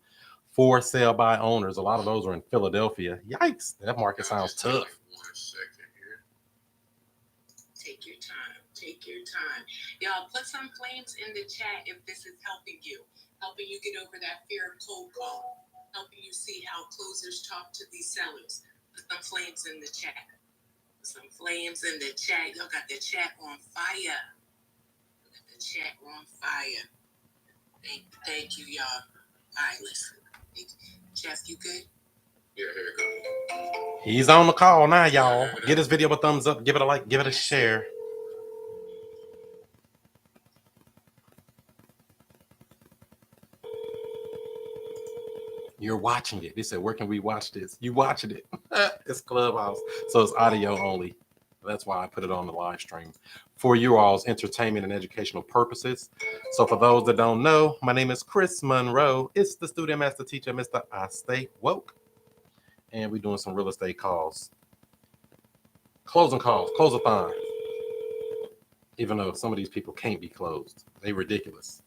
for sale by owners. A lot of those are in Philadelphia. Yikes. That market sounds tough. 1 second here. Take your time. Take your time. Y'all, put some flames in the chat if this is helping you get over that fear of cold call, helping you see how closers talk to these sellers. Put some flames in the chat. Put some flames in the chat. Y'all got the chat on fire. The chat on fire. Thank you, y'all. All right, listen. Jeff, you good? Yeah, here it goes. He's on the call now, y'all. Give this video a thumbs up. Give it a like. Give it a share. You're watching it. They said, where can we watch this? You watching it. It's Clubhouse. So it's audio only. That's why I put it on the live stream for you all's entertainment and educational purposes. So for those that don't know, my name is Chris Monroe. It's the student master teacher, Mr. I Stay Woke. And we're doing some real estate calls. Closing calls. Close-a-thon. Even though some of these people can't be closed. They ridiculous.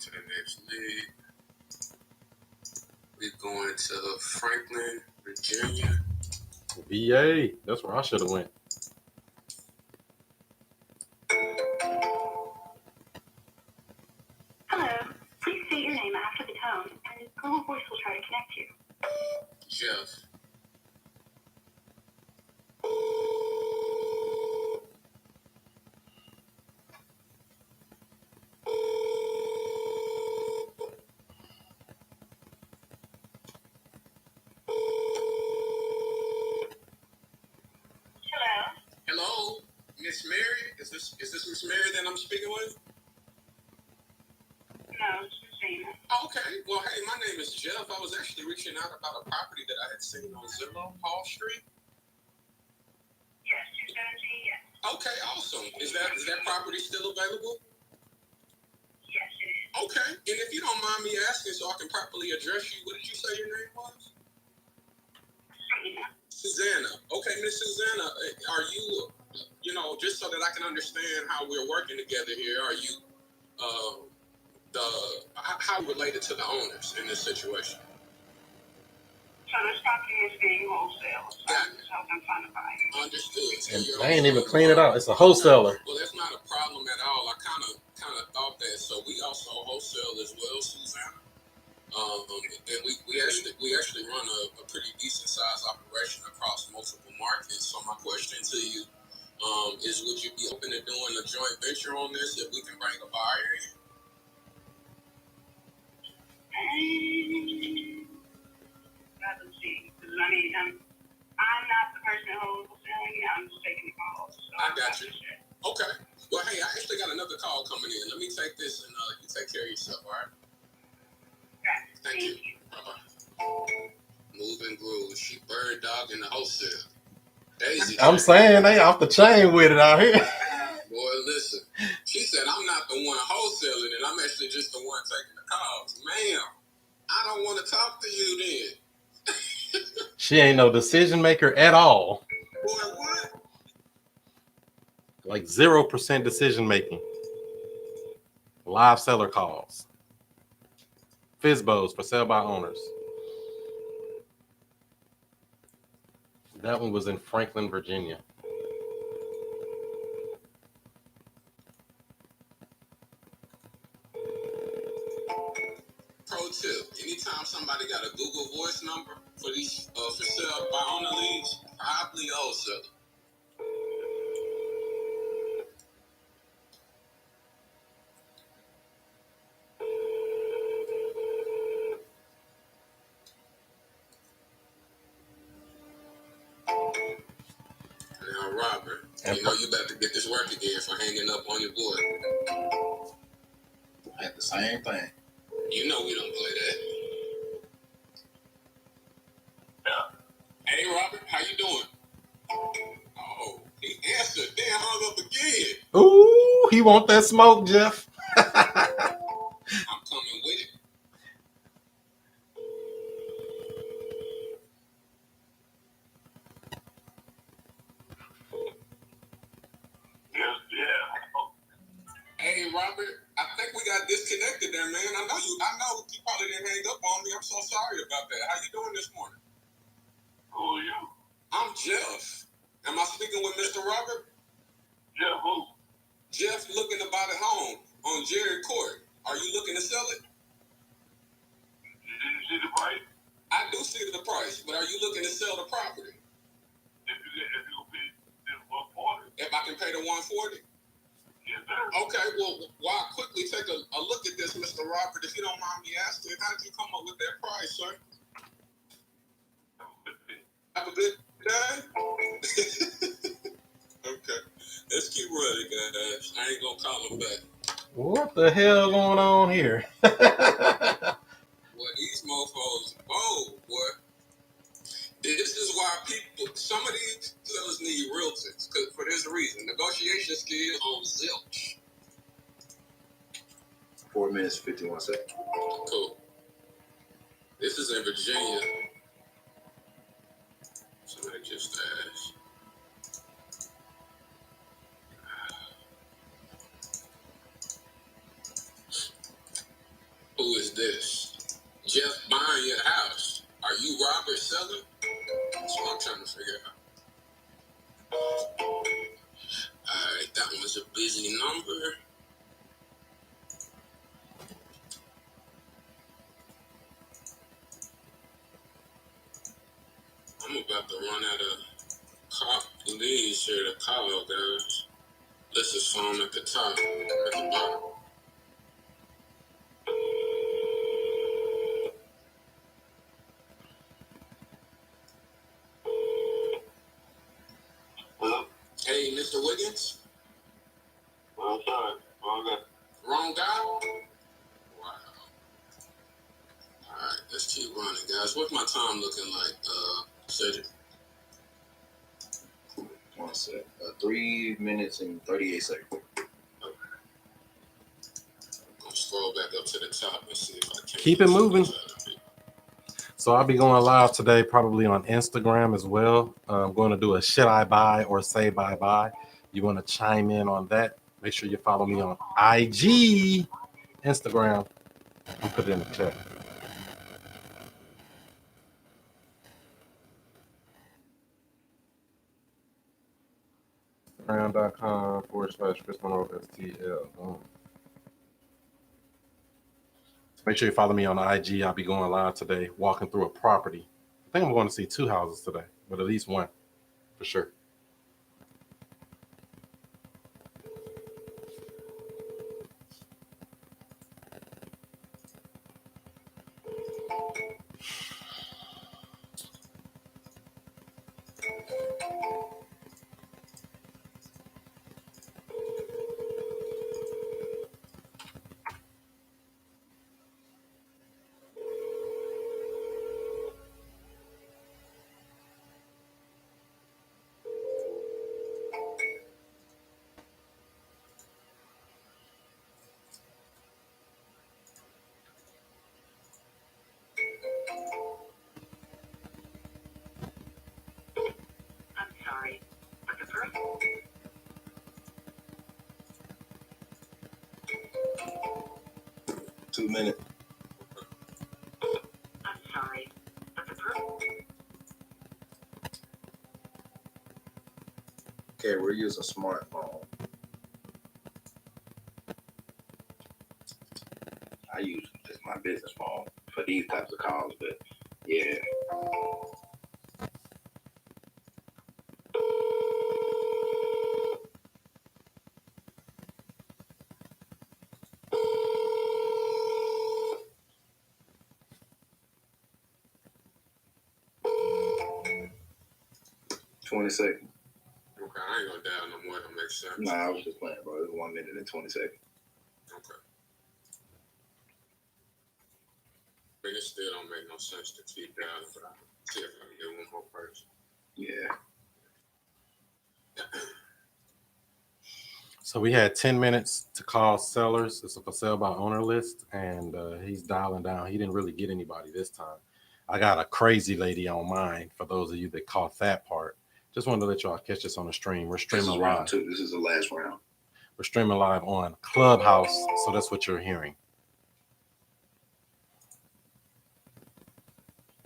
To the next lead. We're going to Franklin, Virginia. VA. That's where I should have went. Hello. Please state your name after the tone, and Google Voice will try to connect you. Jeff. Hello, Miss Mary. Is this Miss Mary that I'm speaking with? No, it's the same. Okay. Well, hey, my name is Jeff. I was actually reaching out about a property that I had seen on Zillow, Hall Street. Yes, 217, yes. Okay, awesome. Is that property still available? Yes, it is. Okay. And if you don't mind me asking, so I can properly address you, what did you say your name was? Susanna. Okay, Miss Susanna, are you, just so that I can understand how we're working together here, are you how related to the owners in this situation? So this property is being wholesale. So Got I'm just helping find a buyer. Understood. So And you're they ain't even also clean it out. It's a wholesaler. Well, that's not a problem at all. I kind of thought that. So we also wholesale as well, Susanna. And we actually run a pretty decent sized operation across multiple markets. So my question to you is, would you be open to doing a joint venture on this if we can bring a buyer in? Let's see. Because I'm not the person wholesaling it. I'm just taking the calls. So I got you. Okay. Well, hey, I actually got another call coming in. Let me take this and you take care of yourself, all right? Thank you. Bye-bye. Move and groove. She bird dog in the wholesale. Daisy. I'm saying they off the chain with it out here. Boy, listen. She said I'm not the one wholesaling it. I'm actually just the one taking the calls. Ma'am, I don't want to talk to you then. She ain't no decision maker at all. Boy, what? Like 0% decision making. Live seller calls. FSBOs for sale by owners. That one was in Franklin, Virginia. Pro tip: anytime somebody got a Google Voice number for these for sale by owner leads, probably wholesale. Now, Robert, you know you about to get this work again for hanging up on your boy. I had the same thing. You know we don't play that. Hey, Robert, how you doing? Oh, he answered. Then hung up again. Ooh, he want that smoke, Jeff. I'm coming with it. Hey, Robert, I think we got disconnected there, man. I know you probably didn't hang up on me. I'm so sorry about that. How you doing this morning? Who are you? I'm Jeff. Am I speaking with Mr. Robert? Jeff who? Jeff looking to buy the home on Jerry Court. Are you looking to sell it? Did you see the price? I do see the price, but are you looking to sell the property? If you pay this 140. If I can pay the 140? Yes, sir. Okay, well, while I quickly take a look at this, Mr. Robert, if you don't mind me asking, how did you come up with that price, sir? Have a good day. Okay, let's keep running, guys. I ain't gonna call him back. What the hell going on here? Boy, these mofos bold, boy. This is why some of these sellers need realtors, because for this reason, negotiation skills on zilch. 4 minutes, 51 seconds. Cool. This is in Virginia. Somebody just asked. Who is this? Jeff buying your house. Are you Robert selling? That's what I'm trying to figure out. Alright, that one's a busy number. I'm about to run out of leads here to call, guys. Let's just phone at the top, at the bottom. Hello? Hey, Mr. Wiggins? I'm sorry. Wrong guy. Wrong guy? Wow. guys, what's my time looking like, Cedric? 1 sec. 3 minutes and 38 seconds. I'm gonna scroll back up to the top and see if I can Keep it moving. So I'll be going live today, probably on Instagram as well. I'm going to do a should I buy or say bye bye. You want to chime in on that? Make sure you follow me on IG, Instagram, and put it in the chat. Instagram.com/ChrisMonroeSTL. Make sure you follow me on IG. I'll be going live today, walking through a property. I think I'm going to see 2 houses today, but at least 1 for sure. I'm sorry, but the person. 2 minutes. I'm sorry, but the person. Okay, we're using a smartphone. I use just my business phone for these types of calls, but yeah. $20. Okay, I ain't gonna dial no more. That makes sense. Nah, I was just playing, bro. It was 1 minute and 20 seconds. Okay. But it still don't make no sense to keep dialing, but I'll see if I can get one more person. Yeah. So we had 10 minutes to call sellers. It's a for sale by owner list, and he's dialing down. He didn't really get anybody this time. I got a crazy lady on mine for those of you that caught that part. Just wanted to let y'all catch this on the stream. We're This is streaming round live. 2. This is the last round. We're streaming live on Clubhouse, so that's what you're hearing.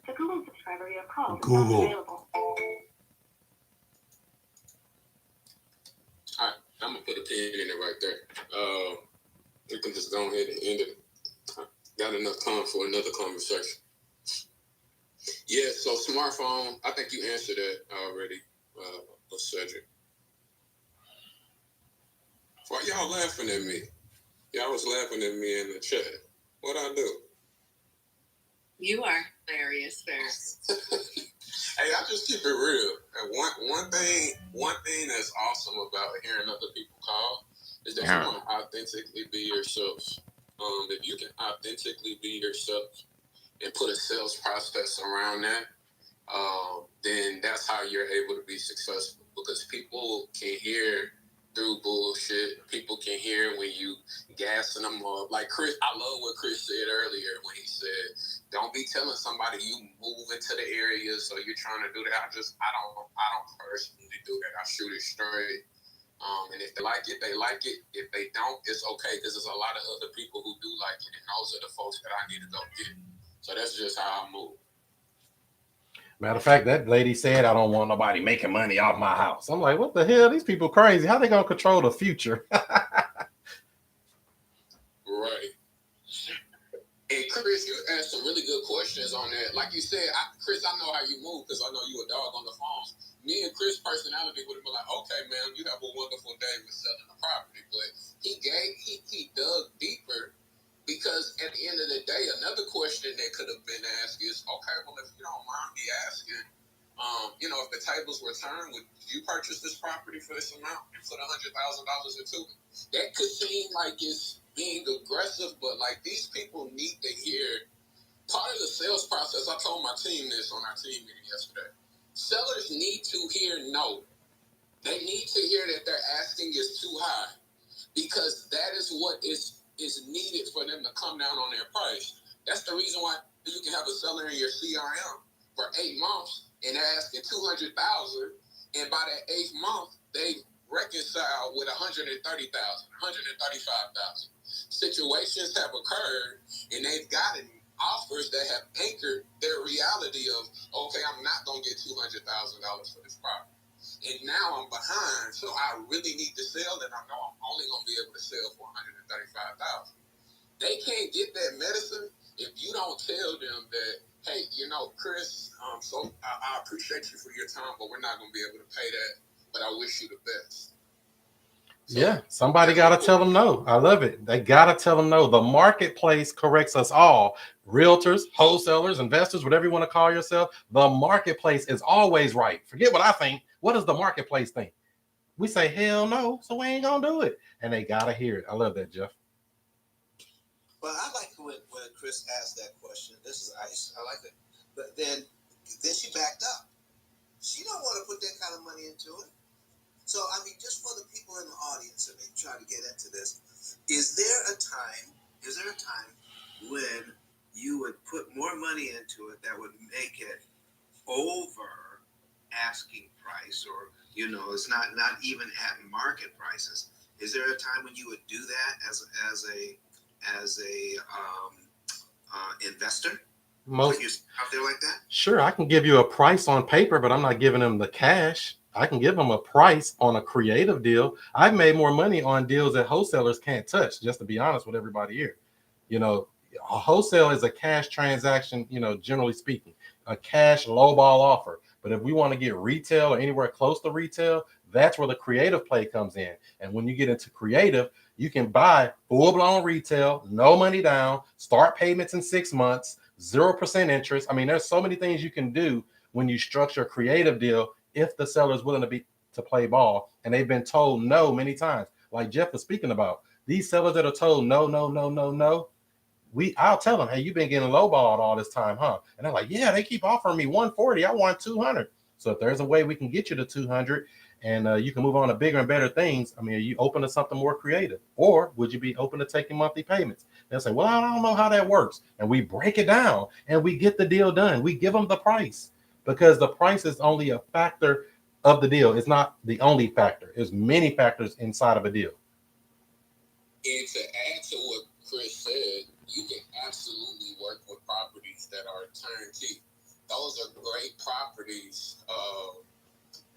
The Google subscriber you have called Google. is not available. All right, I'm gonna put a pin in it right there. We can just go ahead and end it. Got enough time for another conversation. Yeah, so smartphone, I think you answered that already, Cedric. Why y'all laughing at me? Y'all was laughing at me in the chat. What'd I do? You are hilarious, Ferry. Hey, I just keep it real. And one thing that's awesome about hearing other people call is that you want to authentically be yourself. If you can authentically be yourself and put a sales process around that, then that's how you're able to be successful. Because people can hear through bullshit. People can hear when you gassing them up. Like Chris, I love what Chris said earlier when he said, "Don't be telling somebody you move into the area, so you're trying to do that." I don't personally do that. I shoot it straight. And if they like it, they like it. If they don't, it's okay, because there's a lot of other people who do like it, and those are the folks that I need to go get. So that's just how I move. Matter of fact, that lady said, "I don't want nobody making money off my house." I'm like, what the hell? These people crazy. How they gonna control the future? Right. And Chris, you asked some really good questions on that. Like you said, Chris, I know how you move because I know you a dog on the phone. Me and Chris' personality would have been like, okay, man, you have a wonderful day with selling the property. But he dug deeper, because at the end of the day, another question that could have been asked is, okay, well, if you don't mind me asking, if the tables were turned, would you purchase this property for this amount and put $100,000 into it? That could seem like it's being aggressive, but like these people need to hear. Part of the sales process, I told my team this on our team meeting yesterday. Sellers need to hear no. They need to hear that their asking is too high, because that is what is needed for them to come down on their price. That's the reason why you can have a seller in your CRM for 8 months and they're asking $200,000, and by that 8th month they reconcile with $130,000, $135,000. Situations have occurred and they've gotten offers that have anchored their reality of, okay, I'm not gonna get $200,000 for this property. And now I'm behind, so I really need to sell, and I know I'm only going to be able to sell for $135,000. They can't get that medicine if you don't tell them that, hey, Chris, so I appreciate you for your time, but we're not going to be able to pay that, but I wish you the best. So, yeah, somebody got to tell them no. I love it. They got to tell them no. The marketplace corrects us all. Realtors, wholesalers, investors, whatever you want to call yourself. The marketplace is always right. Forget what I think. What does the marketplace think? We say, hell no, so we ain't going to do it. And they got to hear it. I love that, Jeff. Well, I like when Chris asked that question. This is ice. I like it. But then she backed up. She don't want to put that kind of money into it. So, I mean, just for the people in the audience that may try to get into this, is there a time when you would put more money into it that would make it over asking price, or, it's not even at market prices? Is there a time when you would do that as a investor? Most out there like that? Sure, I can give you a price on paper, but I'm not giving them the cash. I can give them a price on a creative deal. I've made more money on deals that wholesalers can't touch, just to be honest with everybody here. A wholesale is a cash transaction, generally speaking, a cash lowball offer. But if we want to get retail or anywhere close to retail, that's where the creative play comes in. And when you get into creative, you can buy full-blown retail, no money down, start payments in 6 months, 0% interest. I mean, there's so many things you can do when you structure a creative deal if the seller is willing to play ball, and they've been told no many times. Like Jeff was speaking about, these sellers that are told no, I'll tell them, hey, you've been getting lowballed all this time, huh? And they're like, yeah, they keep offering me 140. I want 200. So if there's a way we can get you to 200 and you can move on to bigger and better things, I mean, are you open to something more creative? Or would you be open to taking monthly payments? They'll say, well, I don't know how that works. And we break it down and we get the deal done. We give them the price, because the price is only a factor of the deal. It's not the only factor. There's many factors inside of a deal. And to add to what Chris said, you can absolutely work with properties that are turnkey. Those are great properties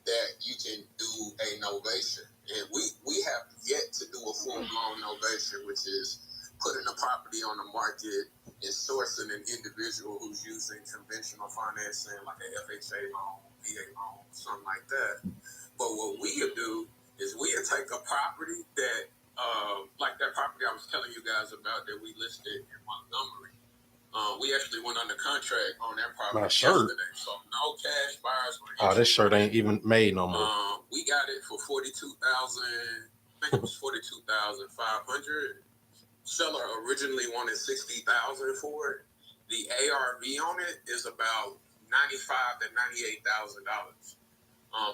that you can do a novation. And we have yet to do a full-blown novation, which is putting a property on the market and sourcing an individual who's using conventional financing like an FHA loan, VA loan, something like that. But what we'll do is we'll take a property that, like that property I was telling you guys about that we listed in Montgomery. We actually went under contract on that property yesterday. So no cash buyers. Oh, this shirt ain't even made no more. We got it for $42,000. I think it was $42,500. Seller originally wanted $60,000 for it. The ARV on it is about $95,000 to $98,000.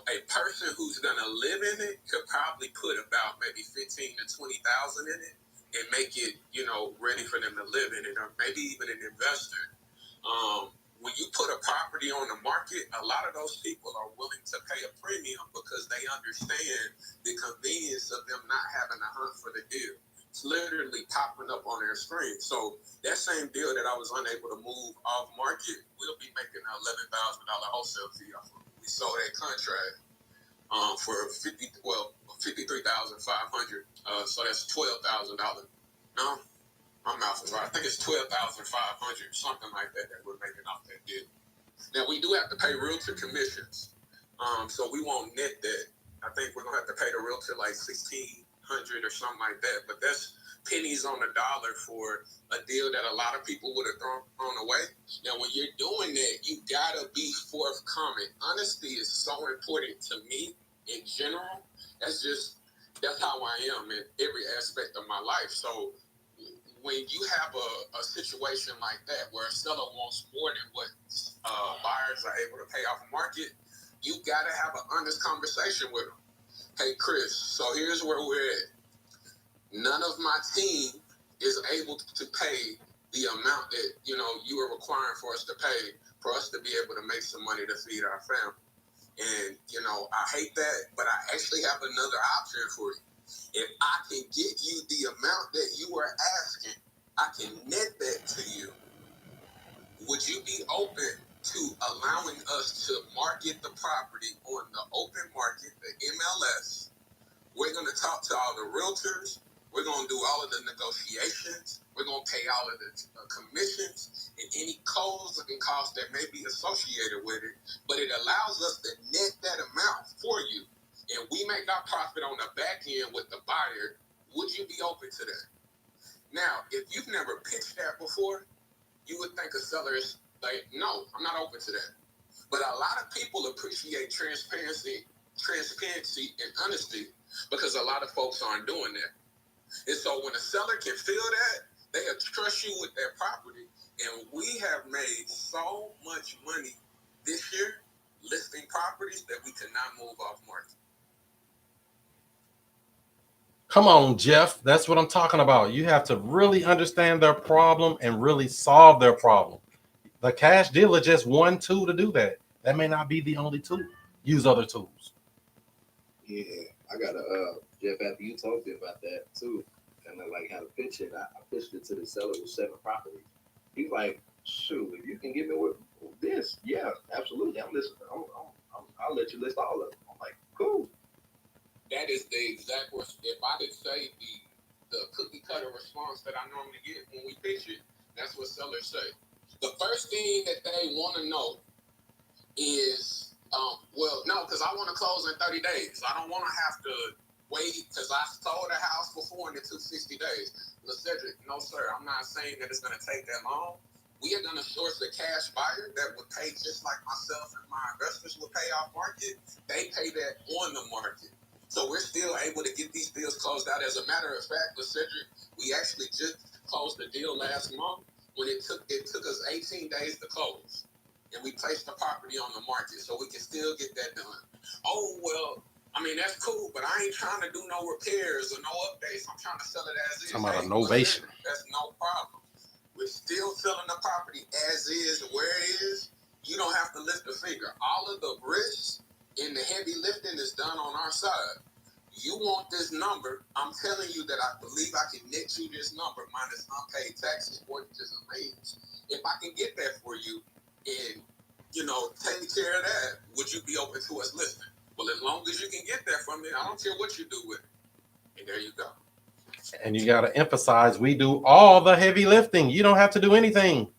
A person who's gonna live in it could probably put about maybe $15,000 to $20,000 in it and make it, ready for them to live in it, or maybe even an investor. When you put a property on the market, a lot of those people are willing to pay a premium because they understand the convenience of them not having to hunt for the deal. It's literally popping up on their screen. So that same deal that I was unable to move off market, we'll be making an $11,000 wholesale fee off of. We sold that contract for $53,500. So that's $12,000. No, my mouth is right. I think it's $12,500, something like that we're making off that deal. Now we do have to pay realtor commissions. So we won't net that. I think we're gonna have to pay the realtor like $1,600 or something like that. But that's pennies on the dollar for a deal that a lot of people would have thrown away. Now, when you're doing that, you gotta be forthcoming. Honesty is so important to me in general. That's how I am in every aspect of my life. So when you have a situation like that where a seller wants more than what buyers are able to pay off market, you got to have an honest conversation with them. Hey, Chris, so here's where we're at. None of my team is able to pay the amount that, you are requiring for us to pay for us to be able to make some money to feed our family. And, I hate that, but I actually have another option for you. If I can get you the amount that you are asking, I can net that to you. Would you be open to allowing us to market the property on the open market, the MLS? We're going to talk to all the realtors. We're going to do all of the negotiations. We're going to pay all of the commissions and any costs and costs that may be associated with it. But it allows us to net that amount for you. And we make our profit on the back end with the buyer. Would you be open to that? Now, if you've never pitched that before, you would think a seller is like, no, I'm not open to that. But a lot of people appreciate transparency and honesty because a lot of folks aren't doing that. And so when a seller can feel that, they'll trust you with their property. And we have made so much money this year listing properties that we cannot move off market. Come on, Jeff. That's what I'm talking about. You have to really understand their problem and really solve their problem. The cash dealer just one tool to do that. That may not be the only tool. Use other tools. Yeah, I got Jeff, after you told me about that too, and I like how to pitch it, I pitched it to the seller with 7 properties. He's like, shoot, if you can get me with this, yeah, absolutely. I'm listening. I'll let you list all of them. I'm like, cool. That is the exact word. If I could say the cookie cutter response that I normally get when we pitch it, that's what sellers say. The first thing that they want to know is, no, because I want to close in 30 days. I don't want to have to wait because I sold a house before and it took 60 days. Cedric, no, sir, I'm not saying that it's going to take that long. We are going to source a cash buyer that would pay just like myself and my investors would pay off market. They pay that on the market. So we're still able to get these deals closed out. As a matter of fact, Cedric, we actually just closed the deal last month when it took us 18 days to close. And we placed the property on the market so we can still get that done. Oh, well, I mean, that's cool, but I ain't trying to do no repairs or no updates. I'm trying to sell it as is. Talking about innovation. That's no problem. We're still selling the property as is, where it is. You don't have to lift a finger. All of the risks and the heavy lifting is done on our side. You want this number, I'm telling you that I believe I can net you this number minus unpaid taxes, mortgages, and liens. If I can get that for you and, take care of that, would you be open to us listening? Well, as long as you can get that from me, I don't care what you do with it. And there you go. And you got to emphasize, we do all the heavy lifting. You don't have to do anything.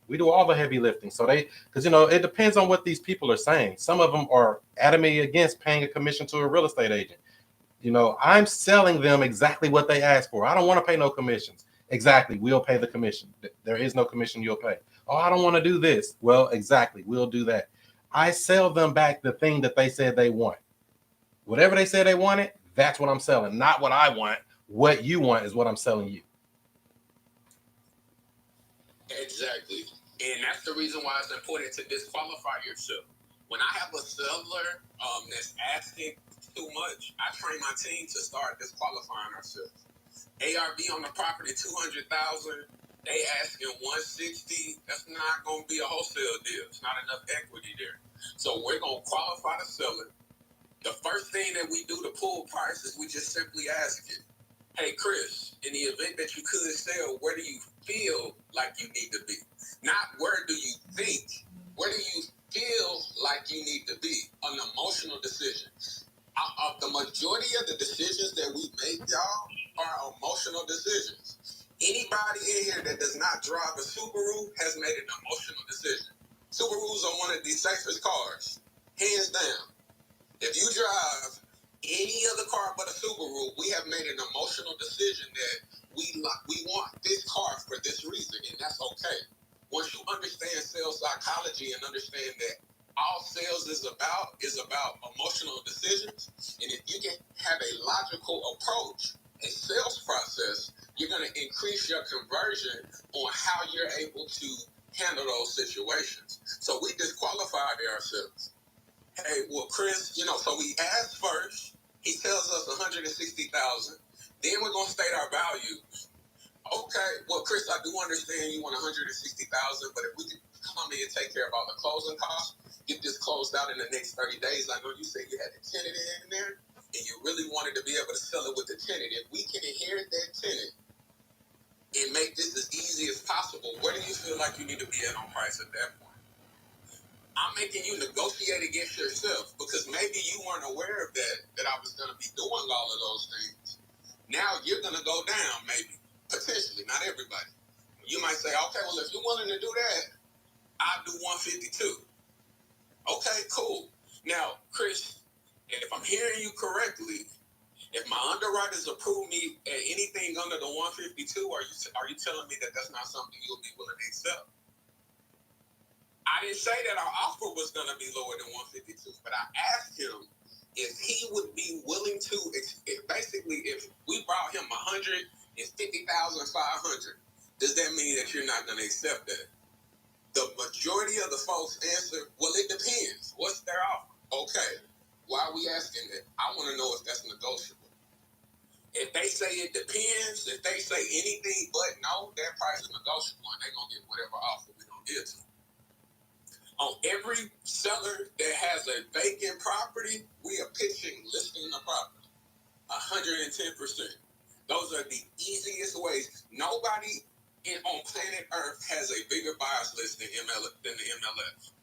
We do all the heavy lifting. So because it depends on what these people are saying. Some of them are adamant against paying a commission to a real estate agent. I'm selling them exactly what they asked for. I don't want to pay no commissions. Exactly. We'll pay the commission. There is no commission you'll pay. Oh, I don't want to do this. Well, exactly. We'll do that. I sell them back the thing that they said they want. Whatever they said they wanted, that's what I'm selling. Not what I want. What you want is what I'm selling you. Exactly. And that's the reason why it's important to disqualify yourself. When I have a seller that's asking too much, I train my team to start disqualifying ourselves. ARV on the property, $200,000. They asking $160,000. That's not going to be a wholesale deal. It's not enough equity there. So we're going to qualify the seller. The first thing that we do to pull price is we just simply ask it. Hey, Chris, in the event that you could sell, where do you feel like you need to be? Not where do you think, where do you feel like you need to be? An emotional decision. The majority of the decisions that we make, y'all, are emotional decisions. Anybody in here that does not drive a Subaru has made an emotional decision. Subarus are one of the safest cars, hands down. If you drive any other car but a Subaru, we have made an emotional decision that we want this car for this reason, and that's okay. Once you understand sales psychology and understand that all sales is about emotional decisions, and if you can have a logical approach, a sales process, you're going to increase your conversion on how you're able to handle those situations. So we disqualified ourselves. Hey, well, Chris, so we asked first. He tells us 160,000. Then we're going to state our values. Okay, well, Chris, I do understand you want 160,000, but if we could come in and take care of all the closing costs, get this closed out in the next 30 days. I know you said you had the tenant in there, and you really wanted to be able to sell it with the tenant. If we can inherit that tenant and make this as easy as possible, where do you feel like you need to be at on price at that point? I'm making you negotiate against yourself because maybe you weren't aware of that I was going to be doing all of those things. Now you're going to go down, maybe, potentially, not everybody. You might say, okay, well, if you're willing to do that, I'll do 152. Okay, cool. Now, Chris, if I'm hearing you correctly, if my underwriters approve me at anything under the 152, are you telling me that that's not something you'll be willing to accept? I didn't say that our offer was going to be lower than 152, but I asked him if he would be willing to, basically, if we brought him 150,500, does that mean that you're not going to accept that? The majority of the folks answer, well, it depends. What's their offer? Okay, why are we asking that? I want to know if that's negotiable. If they say it depends, if they say anything but no, their price is negotiable and they're going to get whatever offer we're going to give to them. On every seller that has a vacant property, we are pitching listing the property. 110%. Those are the easiest ways. Nobody on planet Earth has a bigger buyers list than the MLS.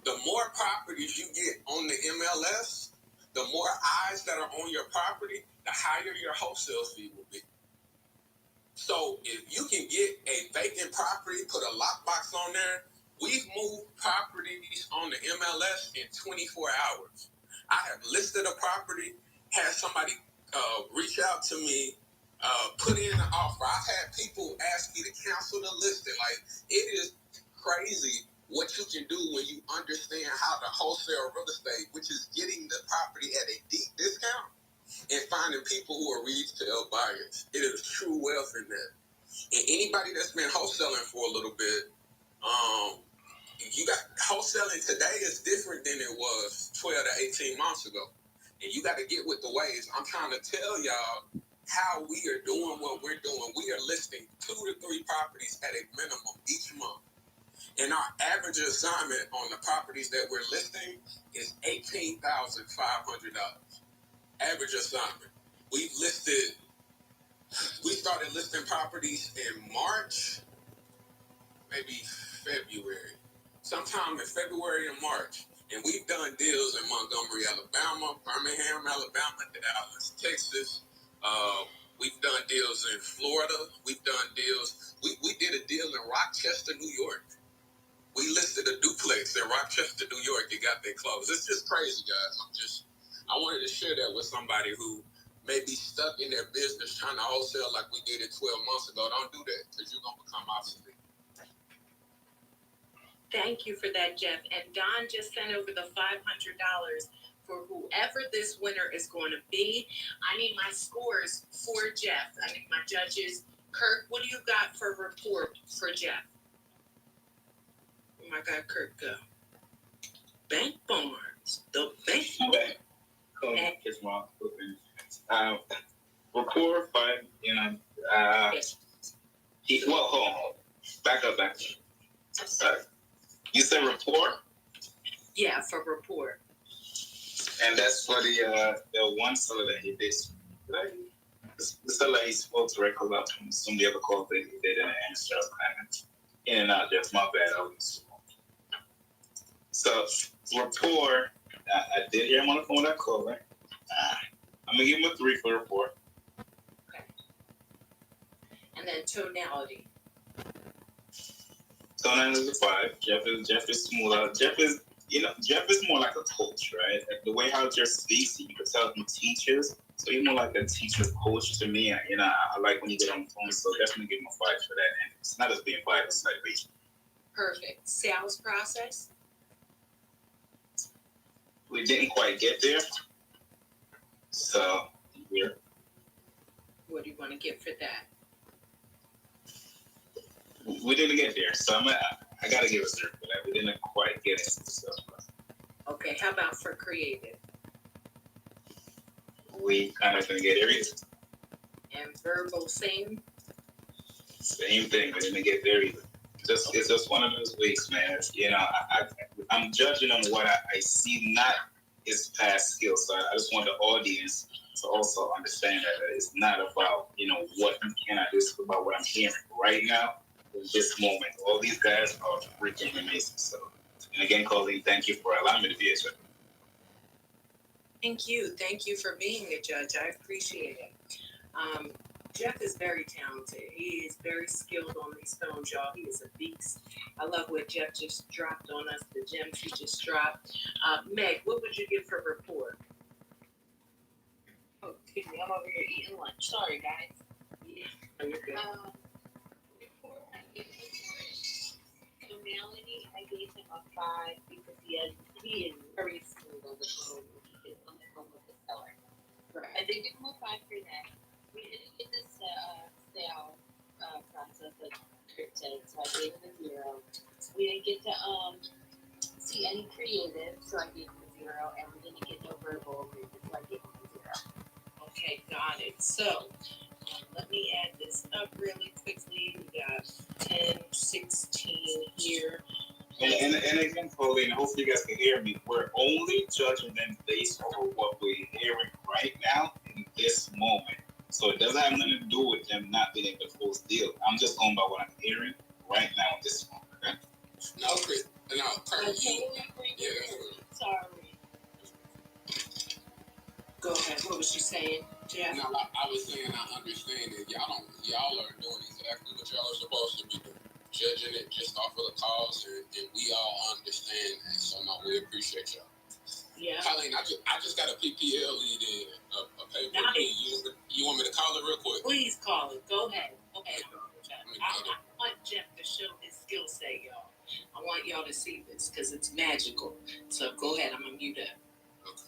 The more properties you get on the MLS, the more eyes that are on your property, the higher your wholesale fee will be. So if you can get a vacant property, put a lockbox on there, we've moved properties on the MLS in 24 hours. I have listed a property, had somebody reach out to me, put in an offer. I've had people ask me to cancel the listing. Like, it is crazy what you can do when you understand how to wholesale real estate, which is getting the property at a deep discount and finding people who are retail buyers. It is true wealth in that. And anybody that's been wholesaling for a little bit, you got wholesaling today is different than it was 12 to 18 months ago. And you got to get with the waves. I'm trying to tell y'all how we are doing what we're doing. We are listing 2 to 3 properties at a minimum each month. And our average assignment on the properties that we're listing is $18,500. Average assignment. We started listing properties in March, maybe February. Sometime in February and March. And we've done deals in Montgomery, Alabama, Birmingham, Alabama, Dallas, Texas. We've done deals in Florida. We've done deals. We did a deal in Rochester, New York. We listed a duplex in Rochester, New York. It got that closed. It's just crazy, guys. I wanted to share that with somebody who may be stuck in their business trying to wholesale like we did it 12 months ago. Don't do that because you're going to become obsolete. Thank you for that, Jeff. And Don just sent over the $500 for whoever this winner is going to be. I need my scores for Jeff. I need my judges. Kirk, what do you got for report for Jeff? Oh my God, Kirk, go. Bank Barnes, the bank. Okay. Rapport, fine. Hold on. Back up. Sorry. You said rapport? Yeah, for report. And that's for the one seller that he did. The seller he spoke to recollect from some of the other calls they didn't answer. I was kind of in and out. That's my bad. So rapport, I did hear him on the phone that call, right? I'm gonna give him a 3 for rapport. Okay. And then tonality. Tonality is a 5. Jeff is smoother. Jeff is more like a coach, right? The way how Jeff speaks, you can tell he teaches. So he's more like a teacher coach to me. I like when you get on the phone. So definitely give him a 5 for that. And it's not as being 5, it's like reach. Perfect. Sales process. We didn't quite get there. So, yeah. What do you want to get for that? We didn't get there, so I gotta give a zero for that. We didn't quite get into the sales process. Okay, how about for creative? We kind of didn't get there either. And verbal, same? Same thing. We didn't get there either. It's just one of those weeks, man. You know, I'm judging on what I see, not his past skills. So I just want the audience to also understand that it's not about, you know, what can I do. It's about what I'm hearing right now in this moment. All these guys are freaking amazing. So, and again, Colleen, thank you for allowing me to be a judge. Thank you. Thank you for being a judge. I appreciate it. Jeff is very talented. He is very skilled on these phones, y'all. He is a beast. I love what Jeff just dropped on us, the gems he just dropped. Meg, what would you give for report? Oh, excuse me, I'm over here eating lunch. Sorry, guys. Yeah, you're good. Report, I gave him to Melanie. I gave him a 5 because he is very smooth on the phone. He is on the phone with the seller. Right. I did give him a 5 for that. We didn't get this sale process like Kurt said, so I gave him a 0. We didn't get to see any creative, so I gave him a 0, and we didn't get no verbal agreement, so I gave him a 0. Okay, got it. So let me add this up really quickly. We got 10, 16 here. And again, Colleen, hopefully you guys can hear me. We're only judging them based on what we're hearing right now in this moment. So it doesn't have nothing to do with them not being able to close deal. I'm just going by what I'm hearing right now in this moment. Okay? No, Chris. No, Kurt. I totally agree with you. Sorry. Go ahead. What was you saying, Jeff? No, I was saying I understand that y'all are doing exactly what y'all are supposed to be doing. Judging it just off of the calls, and we all understand that. So no, we appreciate y'all. Yeah. Colleen, I just got a PPL lead in a paper Nice. lead. You want me to call it real quick? Please call it. Go ahead. Okay. I want Jeff to show his skill set, y'all. I want y'all to see this because it's magical. So go ahead. I'm gonna mute up. Okay.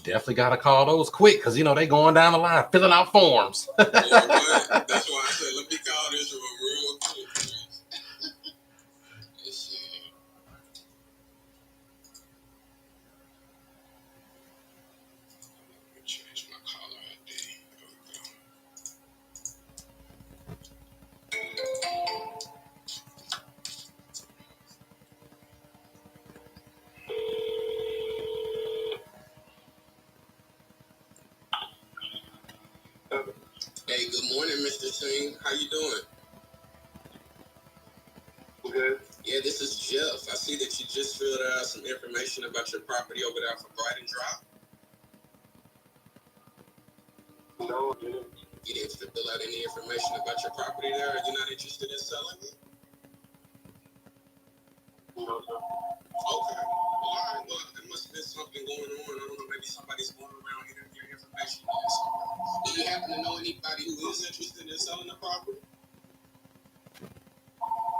Definitely got to call those quick because, you know, they going down the line, filling out forms. Yeah, but that's why I said let me call this one real quick. Let's see. Let me change my caller ID. There we go. Hey, good morning, Mr. Singh. How you doing? Good. Yeah, this is Jeff. I see that you just filled out some information about your property over there for Brighton Drive. No, dude. You didn't fill out any information about your property there? Are you not interested in selling it? No, sir. Okay. Well, all right. Well, there must have been something going on. I don't know. Maybe somebody's going around getting your information. Do you happen to know anybody who is interested in selling the property?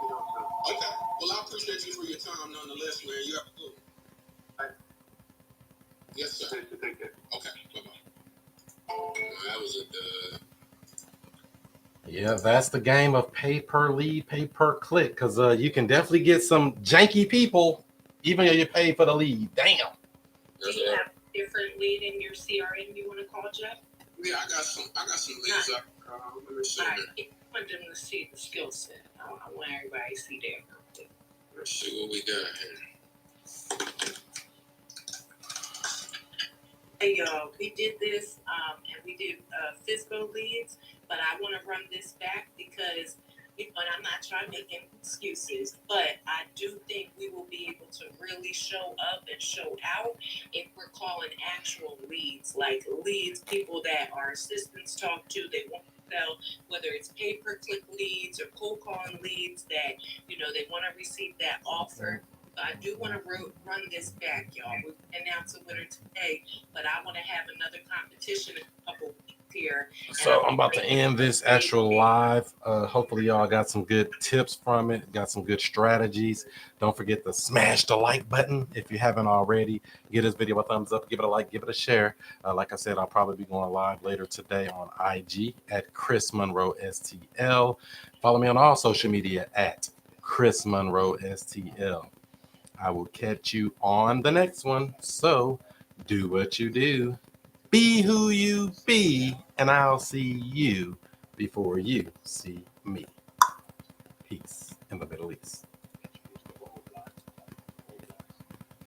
No, sir. Okay. Well, I appreciate you for your time nonetheless, man. You have a good one. All right. Yes, sir. Take care. Okay. Bye-bye. That was a good... Yeah, that's the game of pay per lead, pay per click, because you can definitely get some janky people, even though you pay for the lead. Damn. Do you have different lead in your CRM you want to call, Jeff? Yeah, I got some leads up. Let me see. All right. I want them to see the skill set. I want everybody to see that. Let's see what we got here. Hey, y'all, we did this, and we did FSBO leads, but I want to run this back because, and I'm not trying to make any excuses, but I do think we will be able to really show up and show out if we're calling actual leads, like leads, people that our assistants talk to, they want to sell, whether it's pay-per-click leads or cold calling leads that, you know, they want to receive that offer. I do want to run this back, y'all. We announced a winner today, but I want to have another competition in a couple weeks here. So I'm about to end this actual live. Hopefully y'all got some good tips from it, got some good strategies. Don't forget to smash the like button if you haven't already. Give this video a thumbs up, give it a like, give it a share. Like I said, I'll probably be going live later today on IG at ChrisMonroeSTL. Follow me on all social media at ChrisMonroeSTL. I will catch you on the next one. So do what you do. Be who you be, and I'll see you before you see me. Peace in the Middle East.